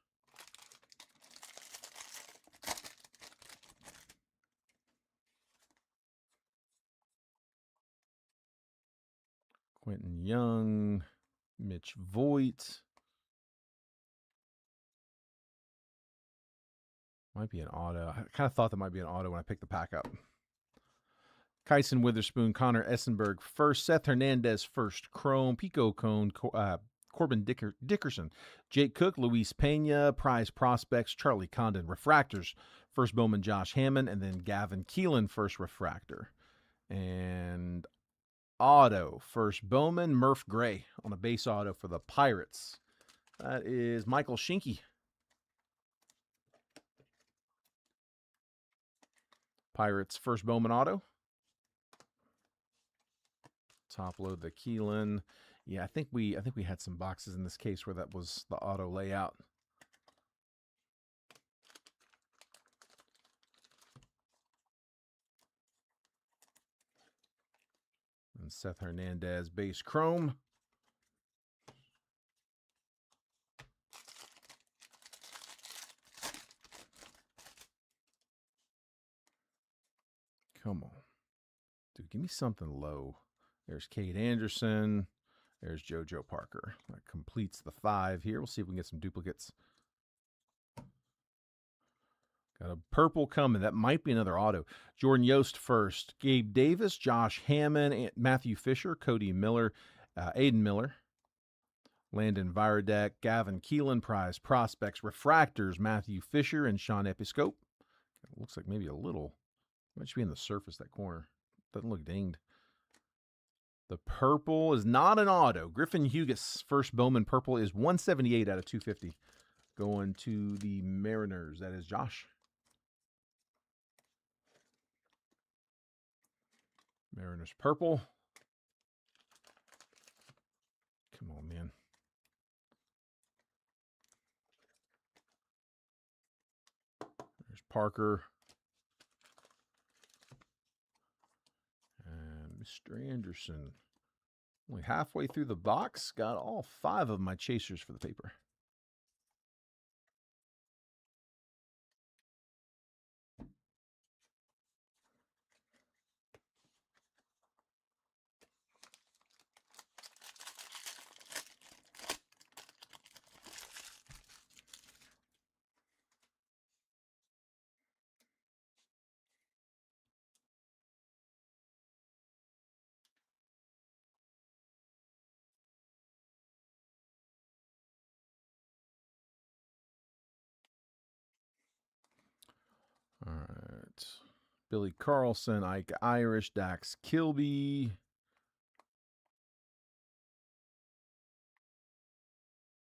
Quentin Young, Mitch Voigt. Might be an auto. I kind of thought that might be an auto when I picked the pack up. Kyson Witherspoon, Connor Essenberg first, Seth Hernandez first, Chrome, Pico Cone, Corbin Dickerson, Jake Cook, Luis Pena, Prize Prospects, Charlie Condon, refractors, first Bowman Josh Hammond, and then Gavin Keelan first refractor. And auto, first Bowman Murph Gray on a base auto for the Pirates. That is Michael Schinke. Pirates first Bowman auto. Top load the Keelan. Yeah, I think we had some boxes in this case where that was the auto layout. And Seth Hernandez base chrome. Come on. Dude, give me something low. There's Cade Anderson. There's JoJo Parker. That completes the 5 here. We'll see if we can get some duplicates. Got a purple coming. That might be another auto. Jordan Yost first. Gabe Davis, Josh Hammond, Matthew Fisher, Cody Miller, Aiden Miller, Landon Viradek, Gavin Keelan, Prize Prospects, refractors, Matthew Fisher, and Sean Episcope. It looks like maybe a little. Might be in the surface, that corner. Doesn't look dinged. The purple is not an auto. Griffin Hugas, first Bowman purple, is 178 out of 250. Going to the Mariners. That is Josh. Mariners purple. Come on, man. There's Parker. And Mr. Anderson. Only halfway through the box. Got all 5 of my chasers for the paper. All right. Billy Carlson, Ike Irish, Dax Kilby.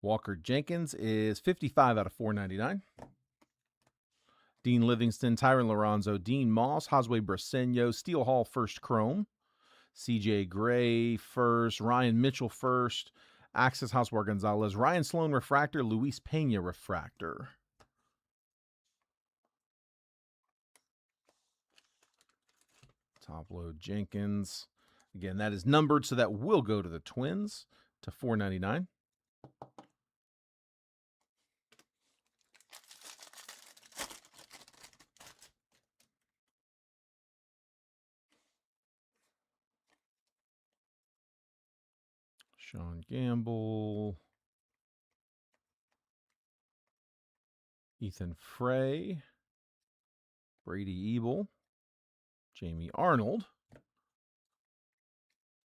Walker Jenkins is 55 out of 499. Dean Livingston, Tyron Lorenzo, Dean Moss, Josue Briseño, Steele Hall first chrome. CJ Gray first, Ryan Mitchell first, Axis Hoswar Gonzalez, Ryan Sloan refractor, Luis Pena refractor. Top load Jenkins. Again, that is numbered, so that will go to the Twins to 499. Sean Gamble. Ethan Frey. Brady Ebel. Jamie Arnold.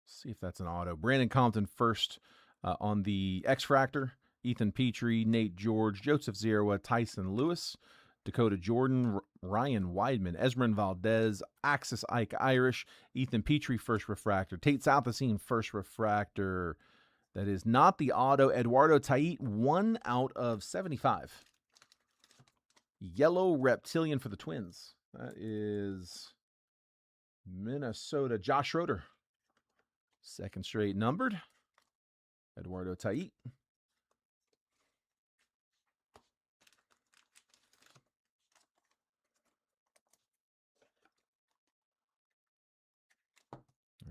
See if that's an auto. Brandon Compton first on the X-Fractor. Ethan Petrie, Nate George, Joseph Zerwa, Tyson Lewis, Dakota Jordan, Ryan Weidman, Esmeralda Valdez, Axis Ike Irish, Ethan Petrie first refractor, Tate Southazine first refractor. That is not the auto. Eduardo Tait, 1 out of 75. Yellow Reptilian for the Twins. That is Minnesota. Josh Schroeder. Second straight numbered. Eduardo Tait.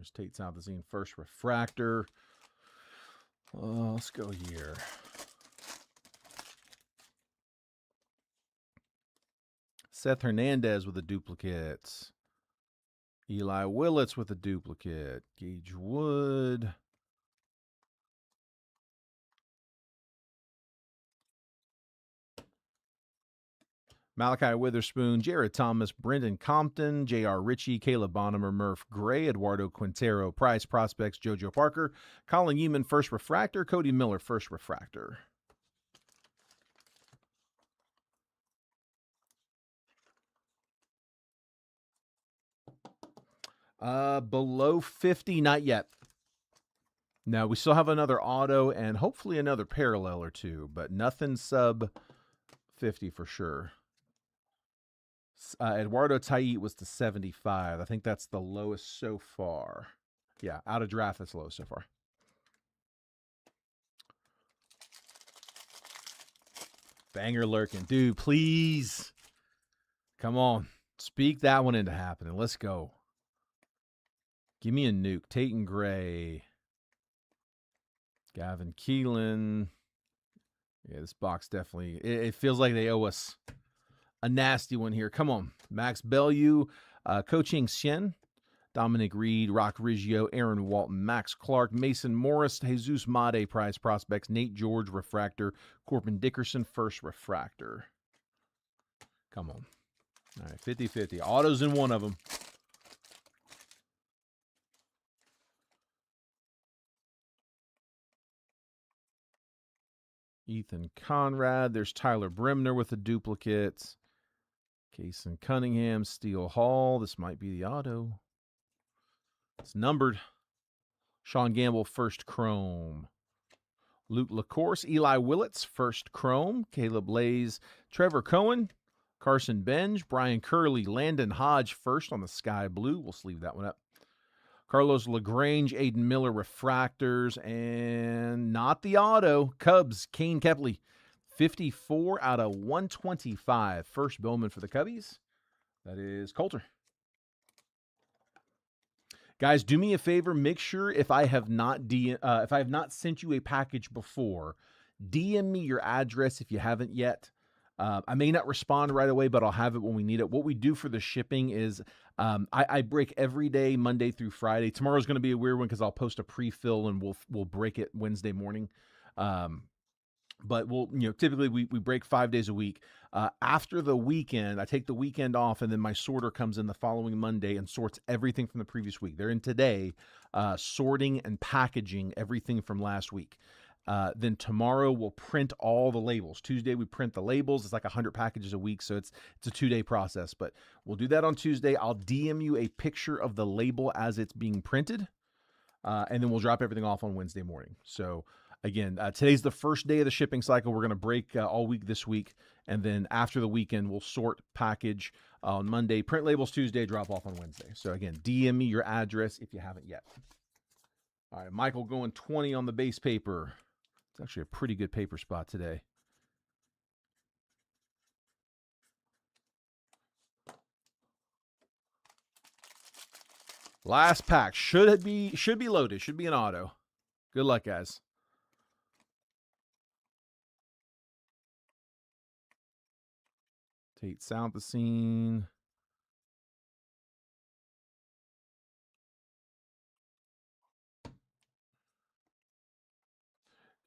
There's Tate Southazine first refractor. Let's go here. Seth Hernandez with a duplicate. Eli Willits with a duplicate. Gage Wood. Malachi Witherspoon, Jared Thomas, Brendan Compton, J.R. Ritchie, Caleb Bonham, Murph Gray, Eduardo Quintero, Price Prospects, JoJo Parker, Colin Yeaman, first refractor, Cody Miller, first refractor. Below 50, not yet. No, we still have another auto and hopefully another parallel or two, but nothing sub 50 for sure. Eduardo Tait was to 75. I think that's the lowest so far. Yeah, out of draft, that's the lowest so far. Banger lurking. Dude, please. Come on. Speak that one into happening. Let's go. Give me a nuke. Tate and Gray. Gavin Keelan. Yeah, this box definitely, it feels like they owe us a nasty one here. Come on. Max Bellew, Coaching Sien, Dominic Reed, Rock Riggio, Aaron Walton, Max Clark, Mason Morris, Jesus Made, Prize Prospects, Nate George, Refractor, Corbin Dickerson, first refractor. Come on. All right, 50-50. Autos in one of them. Ethan Conrad. There's Tyler Bremner with a duplicate. Kason Cunningham, Steele Hall. This might be the auto. It's numbered. Sean Gamble, first chrome. Luke LaCourse, Eli Willits, first chrome. Caleb Lays, Trevor Cohen, Carson Benj, Brian Curley, Landon Hodge, first on the sky blue. We'll sleeve that one up. Carlos LaGrange, Aiden Miller, refractors, and not the auto. Cubs, Kane Kepley, 54 out of 125. First Bowman for the Cubbies. That is Coulter. Guys, do me a favor. Make sure if I have not sent you a package before, DM me your address if you haven't yet. I may not respond right away, but I'll have it when we need it. What we do for the shipping is I break every day, Monday through Friday. Tomorrow's going to be a weird one because I'll post a pre-fill and we'll break it Wednesday morning. But we'll, typically we break 5 days a week. After the weekend, I take the weekend off, and then my sorter comes in the following Monday and sorts everything from the previous week. They're in today, sorting and packaging everything from last week. Then tomorrow we'll print all the labels. Tuesday we print the labels. It's like 100 packages a week, so it's a 2-day process. But we'll do that on Tuesday. I'll DM you a picture of the label as it's being printed, and then we'll drop everything off on Wednesday morning. So again, today's the first day of the shipping cycle. We're going to break all week this week, and then after the weekend we'll sort, package on Monday, print labels Tuesday, drop off on Wednesday. So again, DM me your address if you haven't yet. All right, Michael going 20 on the base paper. It's actually a pretty good paper spot today. Last pack. Should be loaded. Should be an auto. Good luck, guys. Tate Southazine.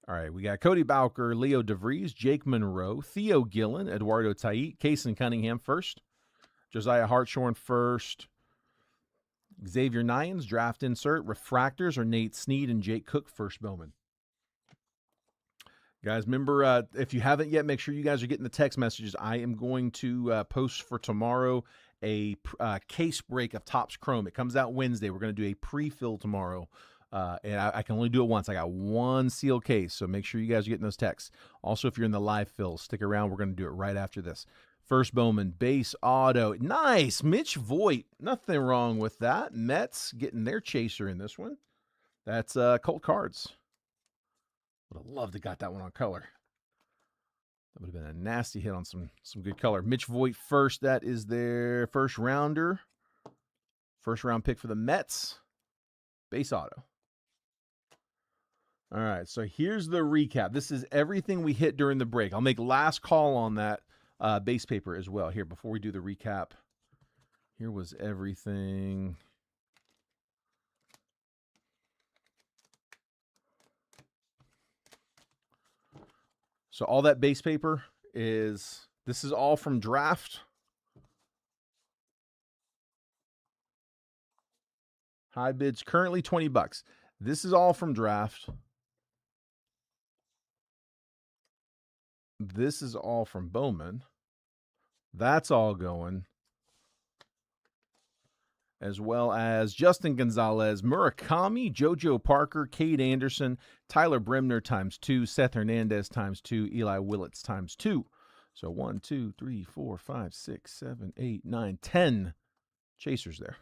All right, we got Cody Bowker, Leo DeVries, Jake Monroe, Theo Gillen, Eduardo Tait, Kason Cunningham first, Josiah Hartshorn first, Xavier Nyans, draft insert, refractors are Nate Snead and Jake Cook, first Bowman. Guys, remember, if you haven't yet, make sure you guys are getting the text messages. I am going to post for tomorrow a case break of Topps Chrome. It comes out Wednesday. We're going to do a pre-fill tomorrow. And I can only do it once. I got one sealed case, so make sure you guys are getting those texts. Also, if you're in the live fill, stick around. We're going to do it right after this. First Bowman, base auto. Nice. Mitch Voigt. Nothing wrong with that. Mets getting their chaser in this one. That's Colt Cards. Would have loved to got that one on color. That would have been a nasty hit on some good color. Mitch Voigt first. That is their first rounder. First round pick for the Mets. Base auto. All right, so here's the recap. This is everything we hit during the break. I'll make last call on that base paper as well. Here, before we do the recap, here was everything. So all that base paper this is all from draft. High bids currently $20. This is all from draft. This is all from Bowman. That's all going. As well as Justin Gonzalez, Murakami, JoJo Parker, Cade Anderson, Tyler Bremner ×2, Seth Hernandez ×2, Eli Willits ×2. So 1, 2, 3, 4, 5, 6, 7, 8, 9, 10 chasers there.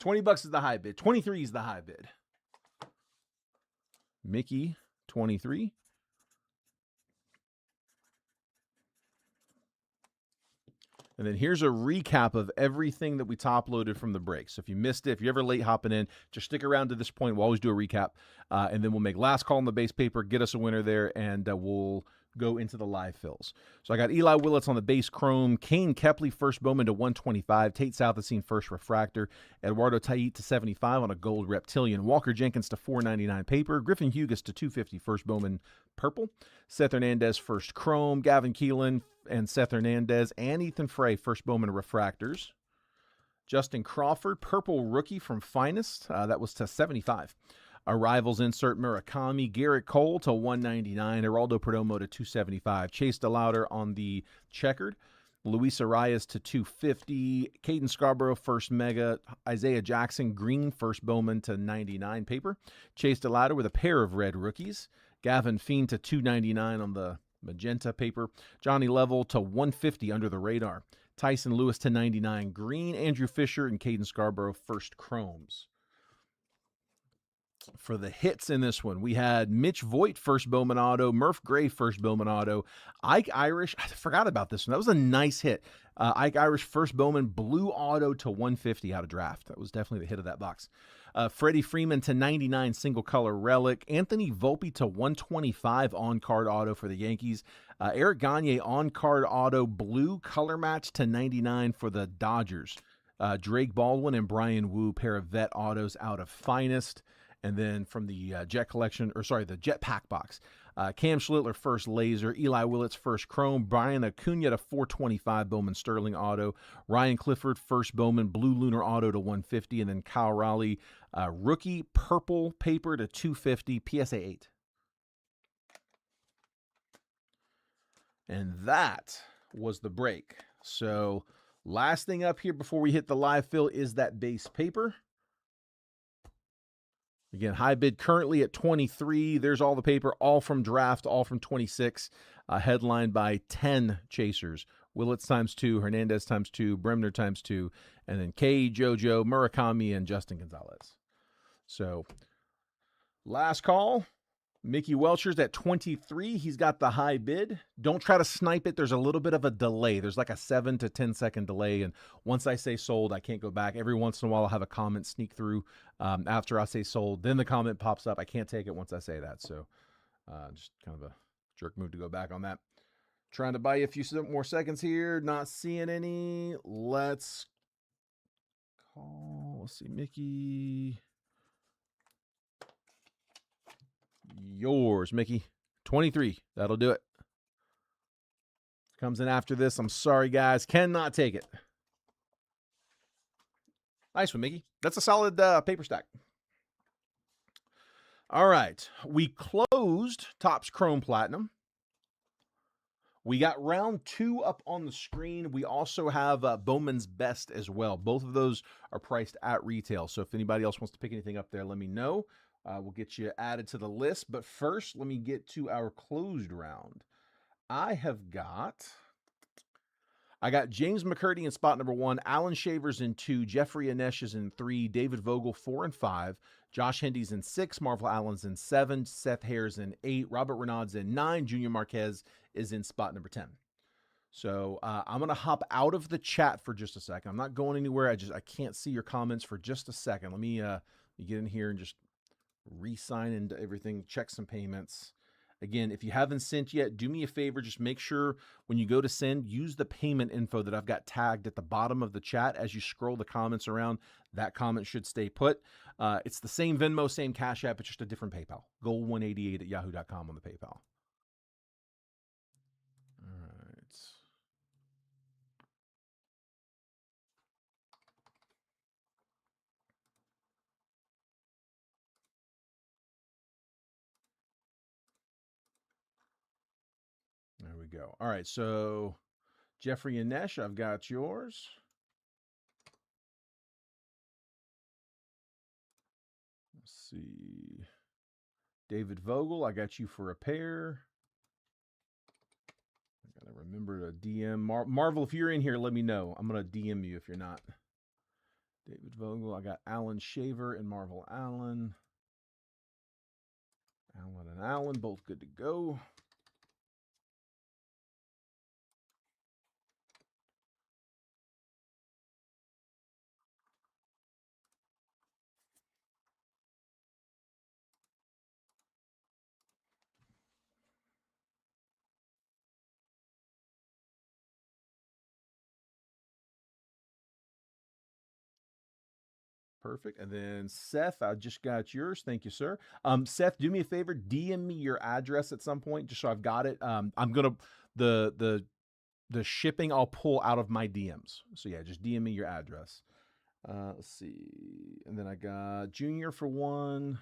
$20 is the high bid. 23 is the high bid. Mickey, 23. And then here's a recap of everything that we top loaded from the break. So if you missed it, if you're ever late hopping in, just stick around to this point. We'll always do a recap. And then we'll make last call on the base paper, get us a winner there, and we'll go into the live fills. So I got Eli Willits on the base chrome, Kane Kepley first Bowman to 125, Tate Southacene first refractor, Eduardo Tait to 75 on a gold reptilian, Walker Jenkins to 499 paper, Griffin Hughes to 250 first Bowman purple, Seth Hernandez first chrome, Gavin Keelan and Seth Hernandez and Ethan Frey first Bowman refractors, Justin Crawford purple rookie from Finest, that was to 75. Arrivals insert Murakami, Garrett Cole to 199, Geraldo Perdomo to 275, Chase DeLauder on the checkered, Luis Arias to 250, Caden Scarborough first mega, Isaiah Jackson green first Bowman to 99 paper, Chase DeLauder with a pair of red rookies, Gavin Fiend to 299 on the magenta paper, Johnny Level to 150 under the radar, Tyson Lewis to 99 green, Andrew Fisher and Caden Scarborough first chromes. For the hits in this one, we had Mitch Voigt first Bowman auto, Murph Gray first Bowman auto, Ike Irish, I forgot about this one. That was a nice hit. Ike Irish first Bowman blue auto to 150 out of draft. That was definitely the hit of that box. Freddie Freeman to 99 single color relic, Anthony Volpe to 125 on card auto for the Yankees, Eric Gagne on card auto blue color match to 99 for the Dodgers. Drake Baldwin and Brian Wu pair of vet autos out of Finest. And then from the the Jet Pack box, Cam Schlittler first laser, Eli Willits first chrome, Brian Acuna to 425 Bowman Sterling auto, Ryan Clifford first Bowman blue lunar auto to 150, and then Kyle Raleigh rookie purple paper to 250 PSA 8. And that was the break. So last thing up here before we hit the live fill is that base paper. Again, high bid currently at 23. There's all the paper, all from draft, all from 26, headlined by 10 chasers. Willits ×2, Hernandez ×2, Bremner ×2, and then K, JoJo, Murakami, and Justin Gonzalez. So, last call. Mickey Welcher's at 23. He's got the high bid. Don't try to snipe it. There's a little bit of a delay. There's like a 7 to 10 second delay. And once I say sold, I can't go back. Every once in a while, I'll have a comment sneak through after I say sold. Then the comment pops up. I can't take it once I say that. So just kind of a jerk move to go back on that. Trying to buy you a few more seconds here. Not seeing any. Let's call. Let's see. Mickey. Yours, Mickey. 23. That'll do it. Comes in after this. I'm sorry, guys. Cannot take it. Nice one, Mickey. That's a solid paper stack. All right. We closed Topps Chrome Platinum. We got round 2 up on the screen. We also have Bowman's Best as well. Both of those are priced at retail. So if anybody else wants to pick anything up there, let me know. We'll get you added to the list. But first, let me get to our closed round. I got James McCurdy in spot number 1, Alan Shavers in 2, Jeffrey Anesh is in 3, David Vogel 4 and 5, Josh Hendy's in 6, Marvel Allen's in 7, Seth Hare's in 8, Robert Renaud's in 9, Junior Marquez is in spot number 10. So I'm going to hop out of the chat for just a second. I'm not going anywhere. I can't see your comments for just a second. Let me You get in here and just re-sign into everything, check some payments. Again, if you haven't sent yet, do me a favor. Just make sure when you go to send, use the payment info that I've got tagged at the bottom of the chat. As you scroll the comments around, that comment should stay put. It's the same Venmo, same Cash App. It's just a different PayPal. Goal188 at yahoo.com on the PayPal. All right. There we go. All right. So Jeffrey and Nesh, I've got yours. Let's see. David Vogel, I got you for a pair. I gotta remember to DM Marvel. If you're in here, let me know. I'm gonna DM you if you're not. David Vogel. I got Alan Shaver and Marvel Allen. Alan and Allen, both good to go. Perfect. And then Seth, I just got yours. Thank you, sir. Seth, do me a favor, DM me your address at some point, just so I've got it. I'm gonna the shipping I'll pull out of my DMs. So yeah, just DM me your address. Let's see. And then I got Junior for one.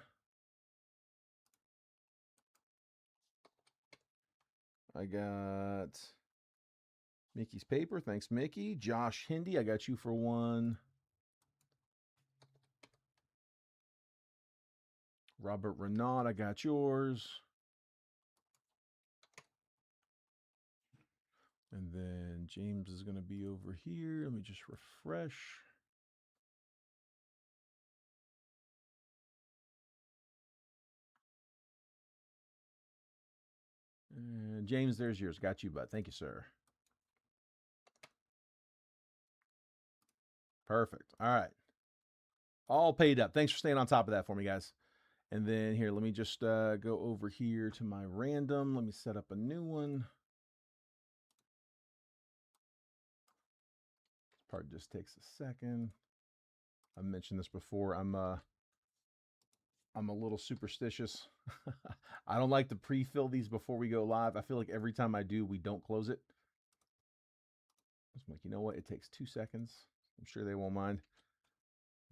I got Mickey's paper. Thanks, Mickey. Josh Hindi, I got you for one. Robert Renaud, I got yours. And then James is going to be over here. Let me just refresh. And James, there's yours. Got you, bud. Thank you, sir. Perfect. All right. All paid up. Thanks for staying on top of that for me, guys. And then here, let me just go over here to my random. Let me set up a new one. This part just takes a second. I mentioned this before. I'm a little superstitious. I don't like to pre-fill these before we go live. I feel like every time I do, we don't close it. I'm like, you know what? It takes 2 seconds. I'm sure they won't mind.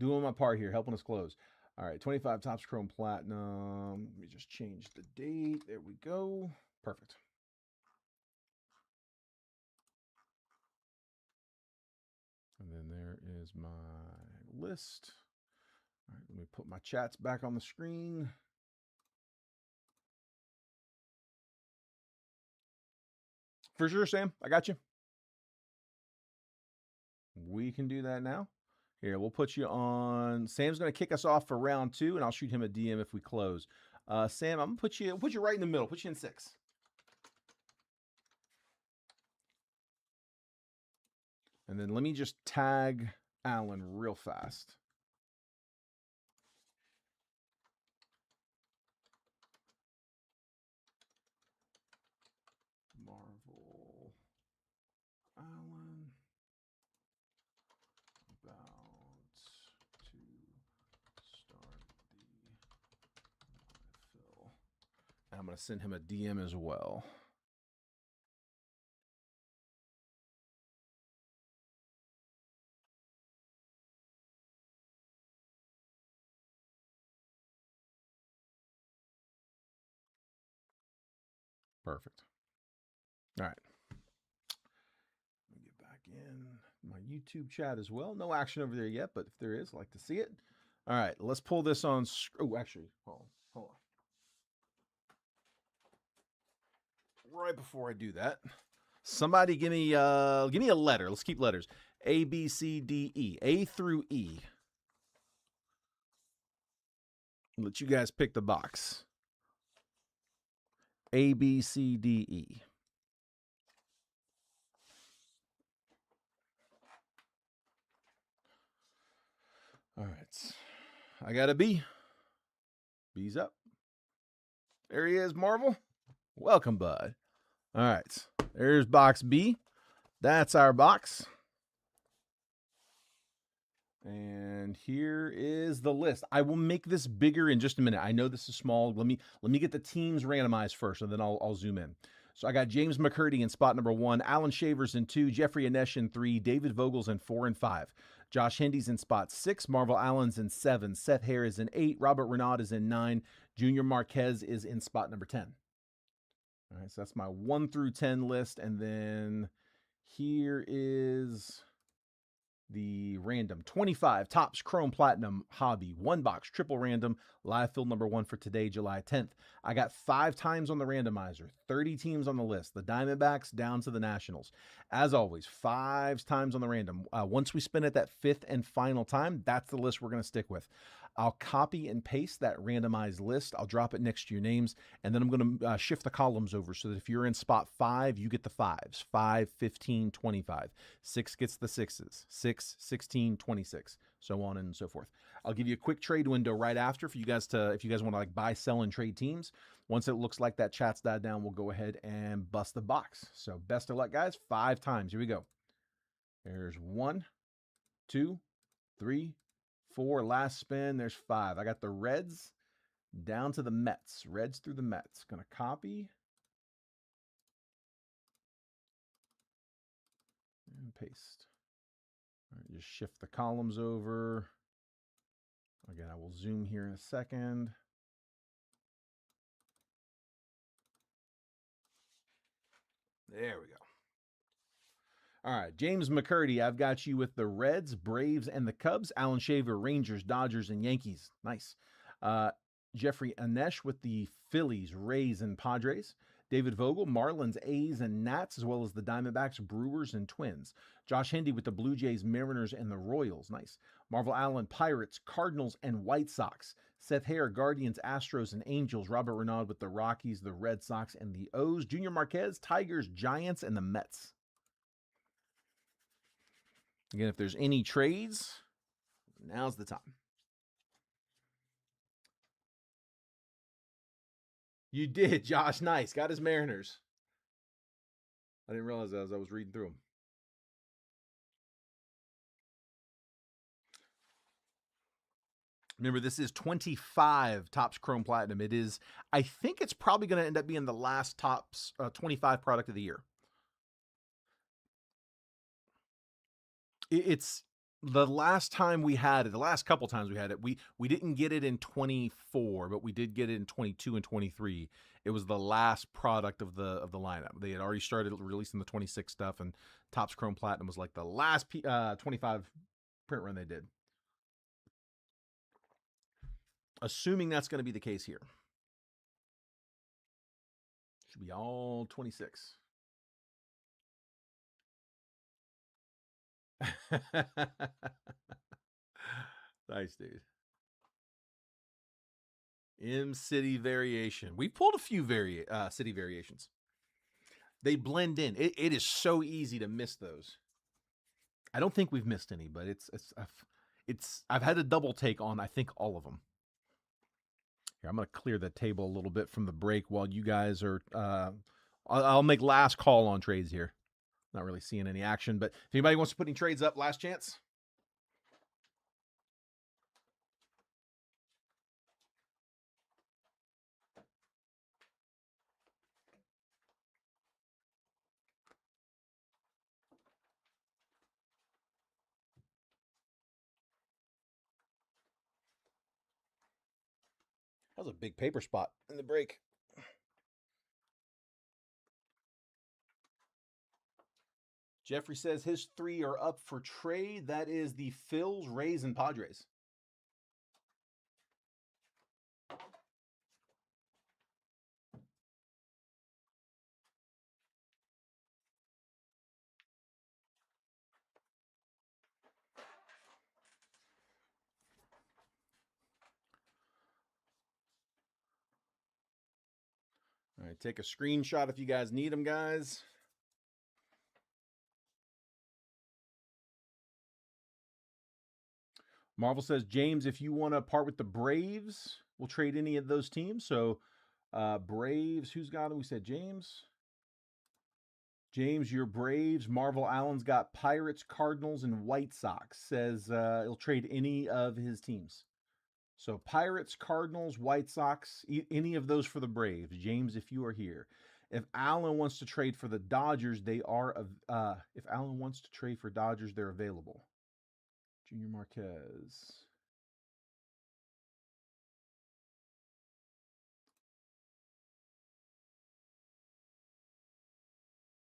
Doing my part here, helping us close. All right, 25 Topps Chrome Platinum. Let me just change the date. There we go. Perfect. And then there is my list. All right, let me put my chats back on the screen. For sure, Sam. I got you. We can do that now. Here, we'll put you on. Sam's going to kick us off for round 2, and I'll shoot him a DM if we close. Sam, I'm going to put you right in the middle. Put you in 6. And then let me just tag Alan real fast. Marvel Allen about to start the fill. And I'm going to send him a DM as well. Perfect. All right. Let me get back in my YouTube chat as well. No action over there yet, but if there is, I'd like to see it. All right, let's pull this on. Oh, actually, hold on. Right before I do that, somebody give me a letter. Let's keep letters. A, B, C, D, E. A through E. I'll let you guys pick the box. A, B, C, D, E. All right. I got a B. B's up. There he is, Marvel. Welcome, bud. All right. There's box B. That's our box. And here is the list. I will make this bigger in just a minute. I know this is small. Let me get the teams randomized first, and then I'll zoom in. So I got James McCurdy in spot number 1, Alan Shavers in 2, Jeffrey Anesh in 3, David Vogel's in 4 and 5. Josh Hendy's in spot 6, Marvel Allen's in 7, Seth Hare is in 8, Robert Renaud is in 9, Junior Marquez is in spot number 10. All right, so that's my 1 through 10 list, and then here is the random 25 Topps Chrome Platinum Hobby 1 box triple random live fill number 1 for today, July 10th. I got 5 times on the randomizer, 30 teams on the list, the Diamondbacks down to the Nationals. As always, 5 times on the random. Once we spin it that 5th and final time, that's the list we're going to stick with. I'll copy and paste that randomized list. I'll drop it next to your names, and then I'm going to shift the columns over so that if you're in spot 5, you get the 5s. 5, 15, 25. 6 gets the 6s. 6, 16, 26. So on and so forth. I'll give you a quick trade window right after for you guys to, if you guys want to like buy, sell, and trade teams. Once it looks like that chat's died down, we'll go ahead and bust the box. So best of luck, guys. 5 times. Here we go. There's 1, 2, 3, 4. Last spin. There's 5. I got the Reds down to the Mets. Reds through the Mets. Gonna copy and paste. All right, just shift the columns over. Again, I will zoom here in a second. There we go. All right, James McCurdy, I've got you with the Reds, Braves, and the Cubs. Alan Shaver, Rangers, Dodgers, and Yankees. Nice. Jeffrey Anesh with the Phillies, Rays, and Padres. David Vogel, Marlins, A's, and Nats, as well as the Diamondbacks, Brewers, and Twins. Josh Hendy with the Blue Jays, Mariners, and the Royals. Nice. Marvel Allen, Pirates, Cardinals, and White Sox. Seth Hare, Guardians, Astros, and Angels. Robert Renaud with the Rockies, the Red Sox, and the O's. Junior Marquez, Tigers, Giants, and the Mets. Again, if there's any trades, now's the time. You did, Josh. Nice. Got his Mariners. I didn't realize that as I was reading through them. Remember, this is 25 Topps Chrome Platinum. It is, I think it's probably going to end up being the last Topps 25 product of the year. It's the last time we had it, the last couple times we had it, we didn't get it in 24, but we did get it in 22 and 23. It was the last product of the lineup. They had already started releasing the 26 stuff, and Topps Chrome Platinum was like the last 25 print run they did. Assuming that's going to be the case here. Should be all 26. Nice, dude. M-City variation. We pulled a few city variations. They blend in. It is so easy to miss those. I don't think we've missed any, but I've had a double take on, I think, all of them. Here, I'm going to clear the table a little bit from the break while you guys are. I'll make last call on trades here. Not really seeing any action, but if anybody wants to put any trades up, last chance. That was a big paper spot in the break. Jeffrey says his 3 are up for trade. That is the Phils, Rays, and Padres. All right, take a screenshot if you guys need them, guys. Marvel says, James, if you want to part with the Braves, we'll trade any of those teams. So Braves, who's got them? We said James. James, your Braves. Marvel Allen's got Pirates, Cardinals, and White Sox. Says he'll trade any of his teams. So Pirates, Cardinals, White Sox, any of those for the Braves. James, if you are here. If Allen wants to trade for the Dodgers, they are. If Allen wants to trade for Dodgers, they're available. Junior Marquez.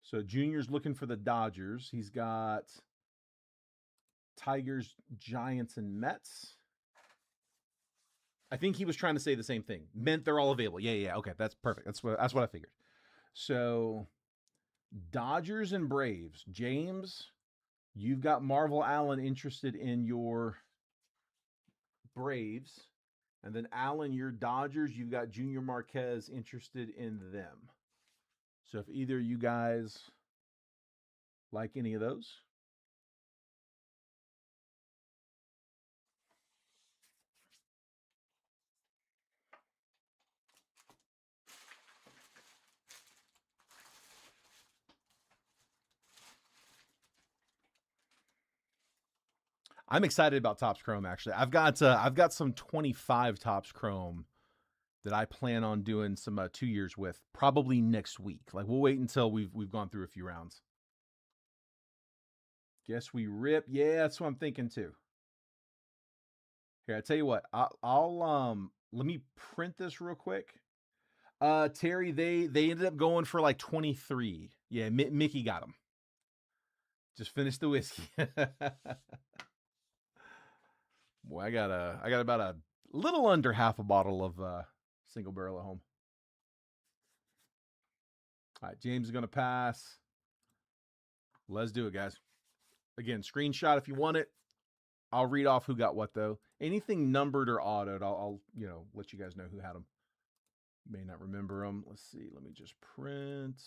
So Junior's looking for the Dodgers. He's got Tigers, Giants, and Mets. I think he was trying to say the same thing. Meant they're all available. Yeah. Okay, that's perfect. That's what I figured. So Dodgers and Braves. James, you've got Marvel Allen interested in your Braves. And then Allen, your Dodgers, you've got Junior Marquez interested in them. So if either of you guys like any of those. I'm excited about Topps Chrome. Actually, I've got some 25 Topps Chrome that I plan on doing some 2 years with, probably next week. Like we'll wait until we've gone through a few rounds. Guess we rip. Yeah, that's what I'm thinking too. Here, I tell you what. I'll let me print this real quick. Terry, they ended up going for like 23. Yeah, Mickey got them. Just finished the whiskey. Boy, I got about a little under half a bottle of single barrel at home. All right, James is going to pass. Let's do it, guys. Again, screenshot if you want it. I'll read off who got what, though. Anything numbered or autoed, I'll let you guys know who had them. May not remember them. Let's see. Let me just print.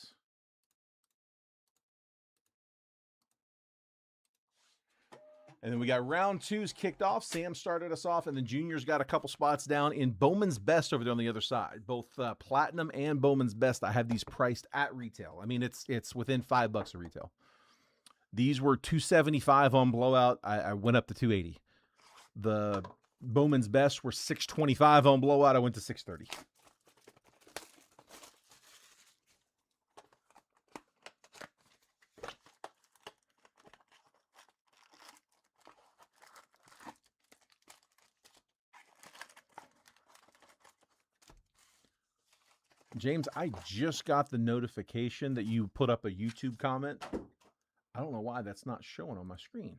And then we got round two's kicked off. Sam started us off, and then Junior's got a couple spots down in Bowman's Best over there on the other side. Both Platinum and Bowman's Best, I have these priced at retail. I mean, it's within $5 of retail. These were $275 on blowout. I went up to $280. The Bowman's Best were $625 on blowout. I went to $630. James, I just got the notification that you put up a YouTube comment. I don't know why that's not showing on my screen.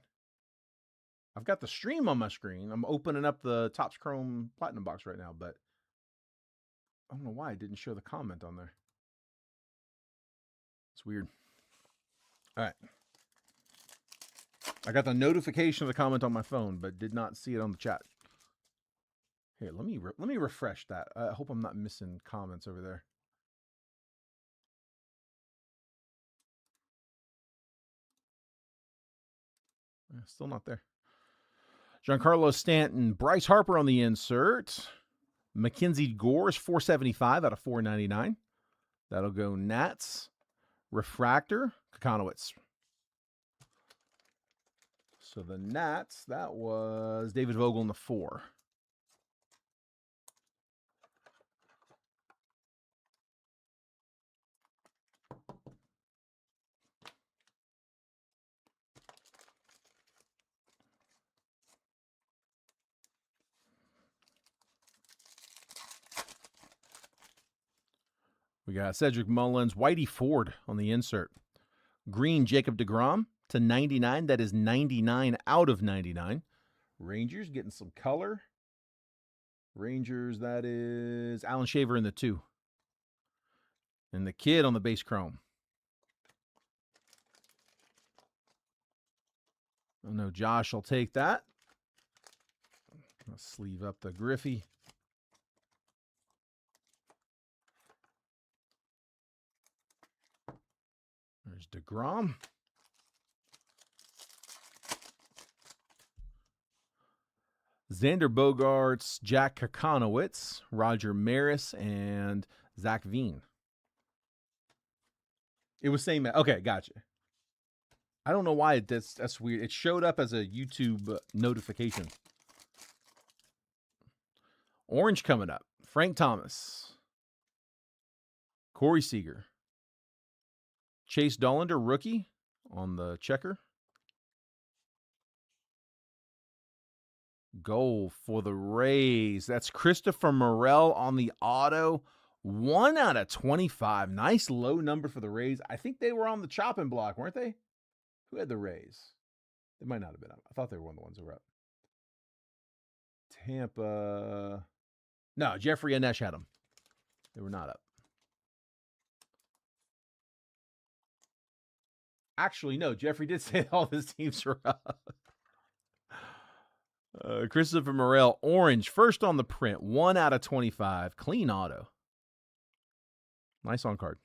I've got the stream on my screen. I'm opening up the Topps Chrome Platinum box right now, but I don't know why it didn't show the comment on there. It's weird. All right. I got the notification of the comment on my phone, but did not see it on the chat. Here, let me refresh that. I hope I'm not missing comments over there. Still not there. Giancarlo Stanton, Bryce Harper on the insert. Mackenzie Gore's 475 out of 499. That'll go Nats. Refractor, Kokonowitz. So the Nats, that was David Vogel in the 4. We got Cedric Mullins, Whitey Ford on the insert. Green, Jacob deGrom to 99. That is 99 out of 99. Rangers getting some color. Rangers, that is Alan Shaver in the 2. And the kid on the base chrome. Oh no, Josh will take that. Let's sleeve up the Griffey. There's deGrom. Xander Bogaerts, Jack Kokonowitz, Roger Maris, and Zach Veen. It was saying that. Okay, gotcha. I don't know why that's weird. It showed up as a YouTube notification. Orange coming up. Frank Thomas. Corey Seager. Chase Dollander, rookie on the checker. Goal for the Rays. That's Christopher Morel on the auto. 1 out of 25. Nice low number for the Rays. I think they were on the chopping block, weren't they? Who had the Rays? They might not have been up. I thought they were one of the ones that were up. Tampa. No, Jeffrey Anesh had them. They were not up. Actually, no. Jeffrey did say all his teams were up. Christopher Morel, orange, first on the print. 1 out of 25. Clean auto. Nice on card.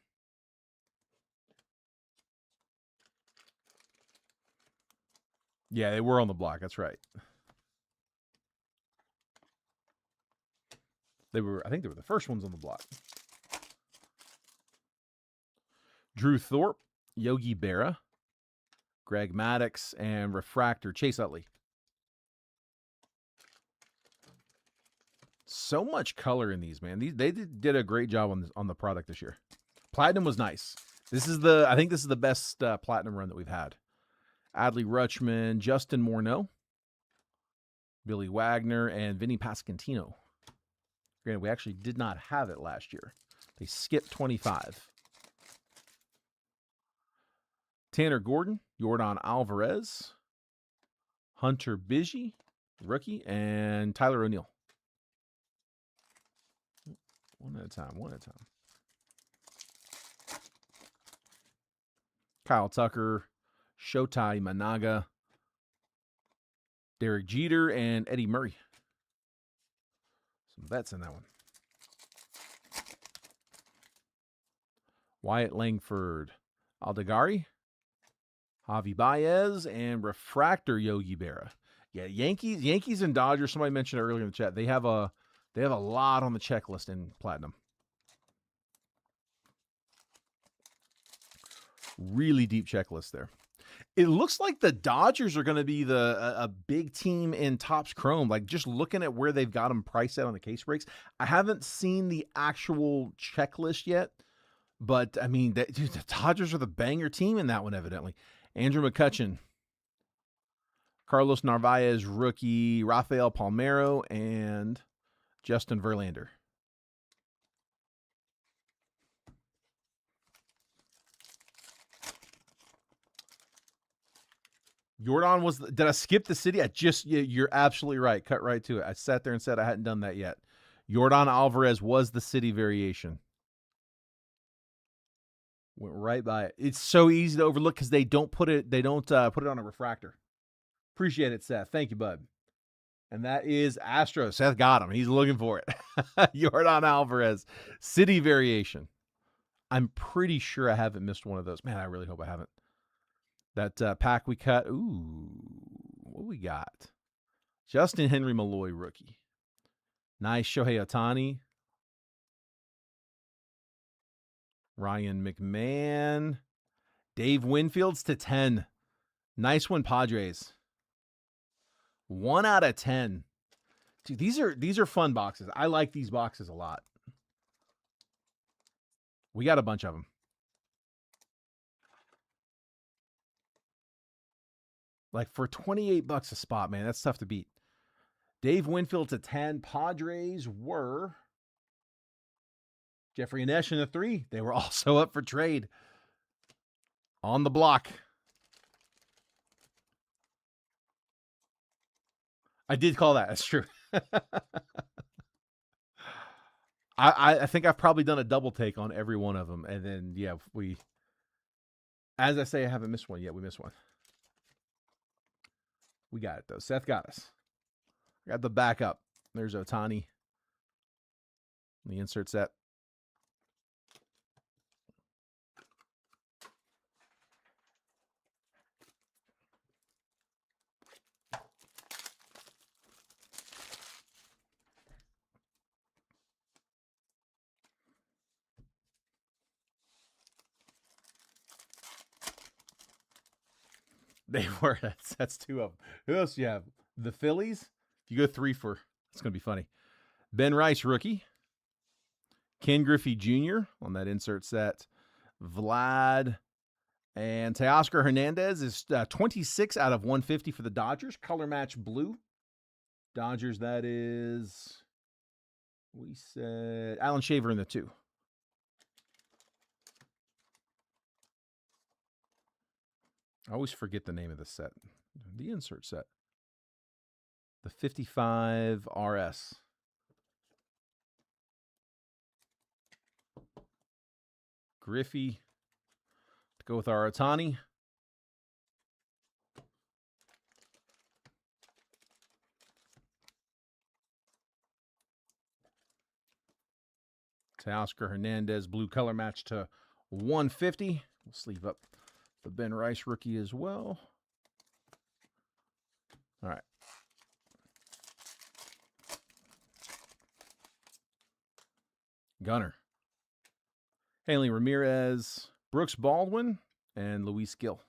Yeah, they were on the block. That's right. I think they were the first ones on the block. Drew Thorpe, Yogi Berra, Greg Maddux, and Refractor, Chase Utley. So much color in these, man. They did a great job on the product this year. Platinum was nice. I think this is the best platinum run that we've had. Adley Rutschman, Justin Morneau, Billy Wagner, and Vinny Pasquantino. Granted, we actually did not have it last year. They skipped 25. Tanner Gordon, Yordan Alvarez, Hunter Bigi, rookie, and Tyler O'Neill. One at a time. Kyle Tucker, Shotai Managa, Derek Jeter, and Eddie Murray. Some vets in that one. Wyatt Langford, Aldegari, Javi Baez, and Refractor Yogi Berra. Yeah, Yankees and Dodgers, somebody mentioned earlier in the chat, they have a lot on the checklist in platinum. Really deep checklist there. It looks like the Dodgers are going to be a big team in Topps Chrome. Like, just looking at where they've got them priced at on the case breaks. I haven't seen the actual checklist yet, but I mean, the Dodgers are the banger team in that one, evidently. Andrew McCutchen, Carlos Narvaez, rookie, Rafael Palmeiro, and Justin Verlander. Yordan was. Did I skip the city? You're absolutely right. Cut right to it. I sat there and said I hadn't done that yet. Yordan Alvarez was the city variation. Went right by it. It's so easy to overlook because they don't put it. They don't put it on a refractor. Appreciate it, Seth. Thank you, bud. And that is Astro. Seth got him. He's looking for it. Yordan Alvarez, city variation. I'm pretty sure I haven't missed one of those. Man, I really hope I haven't. That pack we cut. Ooh, what we got? Justin Henry Malloy, rookie. Nice Shohei Ohtani. Ryan McMahon. Dave Winfield's to 10. Nice one, Padres. 1 out of 10. Dude, these are fun boxes. I like these boxes a lot. We got a bunch of them. Like, for $28 a spot, man, that's tough to beat. Dave Winfield to 10. Padres were Jeffrey Anesh in the 3. They were also up for trade. On the block. I did call that. That's true. I think I've probably done a double take on every one of them. And then, yeah, as I say, I haven't missed one yet. We missed one. We got it, though. Seth got us. Got the backup. There's Ohtani. The insert set. They were. That's two of them. Who else do you have? The Phillies. You go 3 for. It's going to be funny. Ben Rice, rookie. Ken Griffey Jr. on that insert set. Vlad and Teoscar Hernandez is 26 out of 150 for the Dodgers. Color match blue. Dodgers, that is, we said Alan Shaver in the 2. I always forget the name of the set. The insert set. The 55 RS. Griffey. To go with our Ohtani. Teoscar Hernandez, blue color match to 150. We'll sleeve up the Ben Rice rookie as well. All right. Gunner. Hanley Ramirez, Brooks Baldwin, and Luis Gill.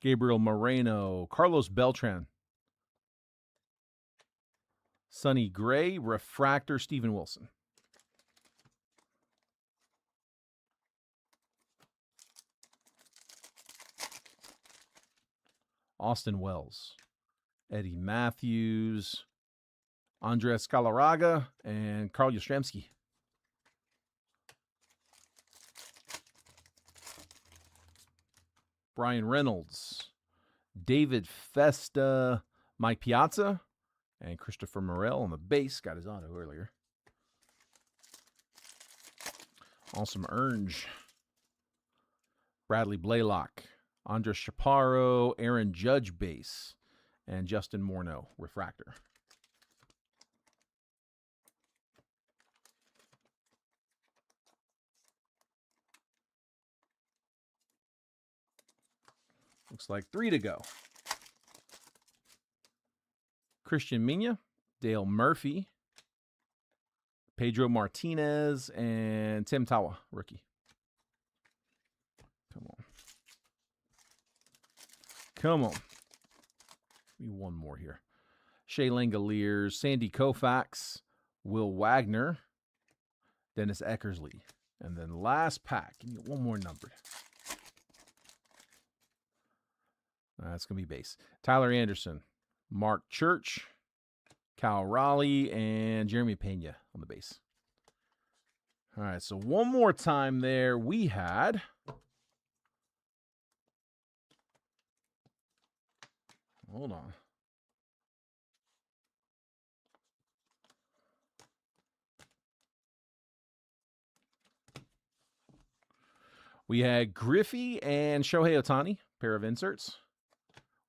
Gabriel Moreno, Carlos Beltran. Sonny Gray, refractor, Steven Wilson. Austin Wells, Eddie Matthews, Andres Galarraga, and Carl Yastrzemski. Brian Reynolds, David Festa, Mike Piazza, and Christopher Morel on the base. Got his auto earlier. Awesome Orange. Bradley Blaylock, Andres Chaparro, Aaron Judge base, and Justin Morneau refractor. Looks like 3 to go. Christian Mina, Dale Murphy, Pedro Martinez, and Tim Tawa, rookie. Come on. Come on. Give me one more here. Shea Langoliers, Sandy Koufax, Will Wagner, Dennis Eckersley. And then last pack. Give me one more number. That's going to be base. Tyler Anderson, Mark Church, Kyle Raleigh, and Jeremy Pena on the base. All right, so one more time there. We had hold on. We had Griffey and Shohei Ohtani, pair of inserts.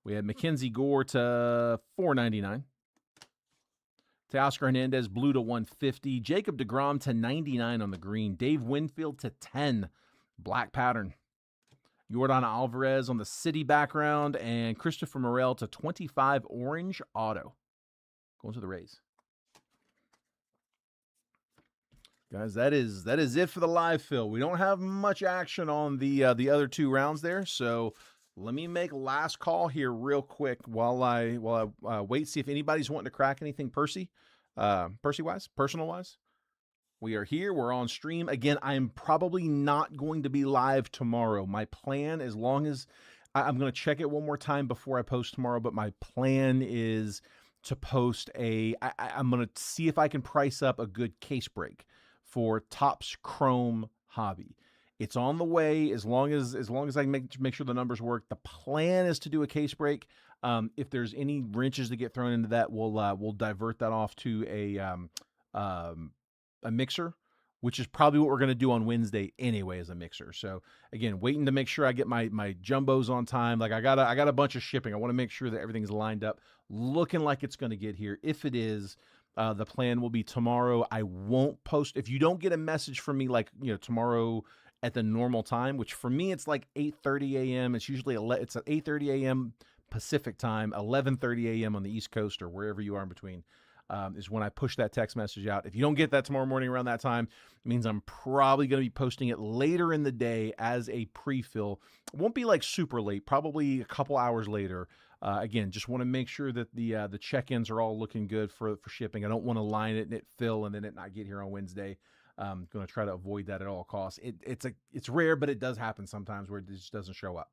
We had Mackenzie Gore to $4.99. Teoscar Hernandez, blue to $150. Jacob deGrom to $99 on the green. Dave Winfield to $10, black pattern. Yordan Alvarez on the city background. And Christopher Morel to $25, orange auto. Going to the Rays. Guys, that is it for the live fill. We don't have much action on the other 2 rounds there, so let me make last call here real quick while I wait, see if anybody's wanting to crack anything Percy-wise, personal-wise. We are here. We're on stream. Again, I'm probably not going to be live tomorrow. My plan, as long as I'm going to check it one more time before I post tomorrow, but my plan is to post I'm going to see if I can price up a good case break for Topps Chrome Hobby. It's on the way as long as I can make sure the numbers work. The plan is to do a case break. If there's any wrenches that get thrown into that, we'll divert that off to a mixer, which is probably what we're going to do on Wednesday anyway as a mixer. So again, waiting to make sure I get my jumbos on time. Like I got a bunch of shipping. I want to make sure that everything's lined up, looking like it's going to get here. If it is, the plan will be tomorrow. I won't post if you don't get a message from me tomorrow at the normal time, which for me it's like 8:30 a.m. It's usually it's at 8:30 a.m. Pacific time, 11:30 a.m. on the East Coast or wherever you are in between. is when I push that text message out. If you don't get that tomorrow morning around that time, it means I'm probably going to be posting it later in the day as a pre-fill. It won't be like super late, probably a couple hours later. Again, just want to make sure that the check-ins are all looking good for shipping. I don't want to line it and it fill and then it not get here on Wednesday. I'm going to try to avoid that at all costs. It's rare, but it does happen sometimes where it just doesn't show up.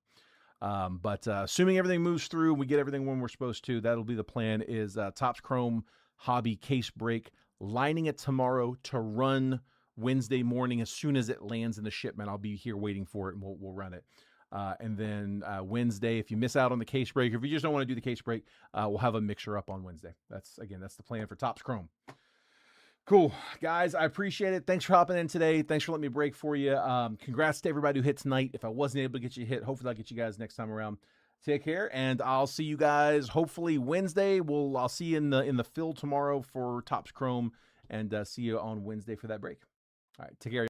But assuming everything moves through and we get everything when we're supposed to, that'll be the plan. Is Topps Chrome Hobby case break, lining it tomorrow to run Wednesday morning. As soon as it lands in the shipment, I'll be here waiting for it and we'll run it. And then Wednesday, if you miss out on the case break, or if you just don't want to do the case break, we'll have a mixer up on Wednesday. That's the plan for Topps Chrome. Cool, guys. I appreciate it. Thanks for hopping in today. Thanks for letting me break for you. Congrats to everybody who hit tonight. If I wasn't able to get you hit, hopefully I'll get you guys next time around. Take care, and I'll see you guys hopefully Wednesday. I'll see you in the fill tomorrow for Topps Chrome, and see you on Wednesday for that break. All right, take care.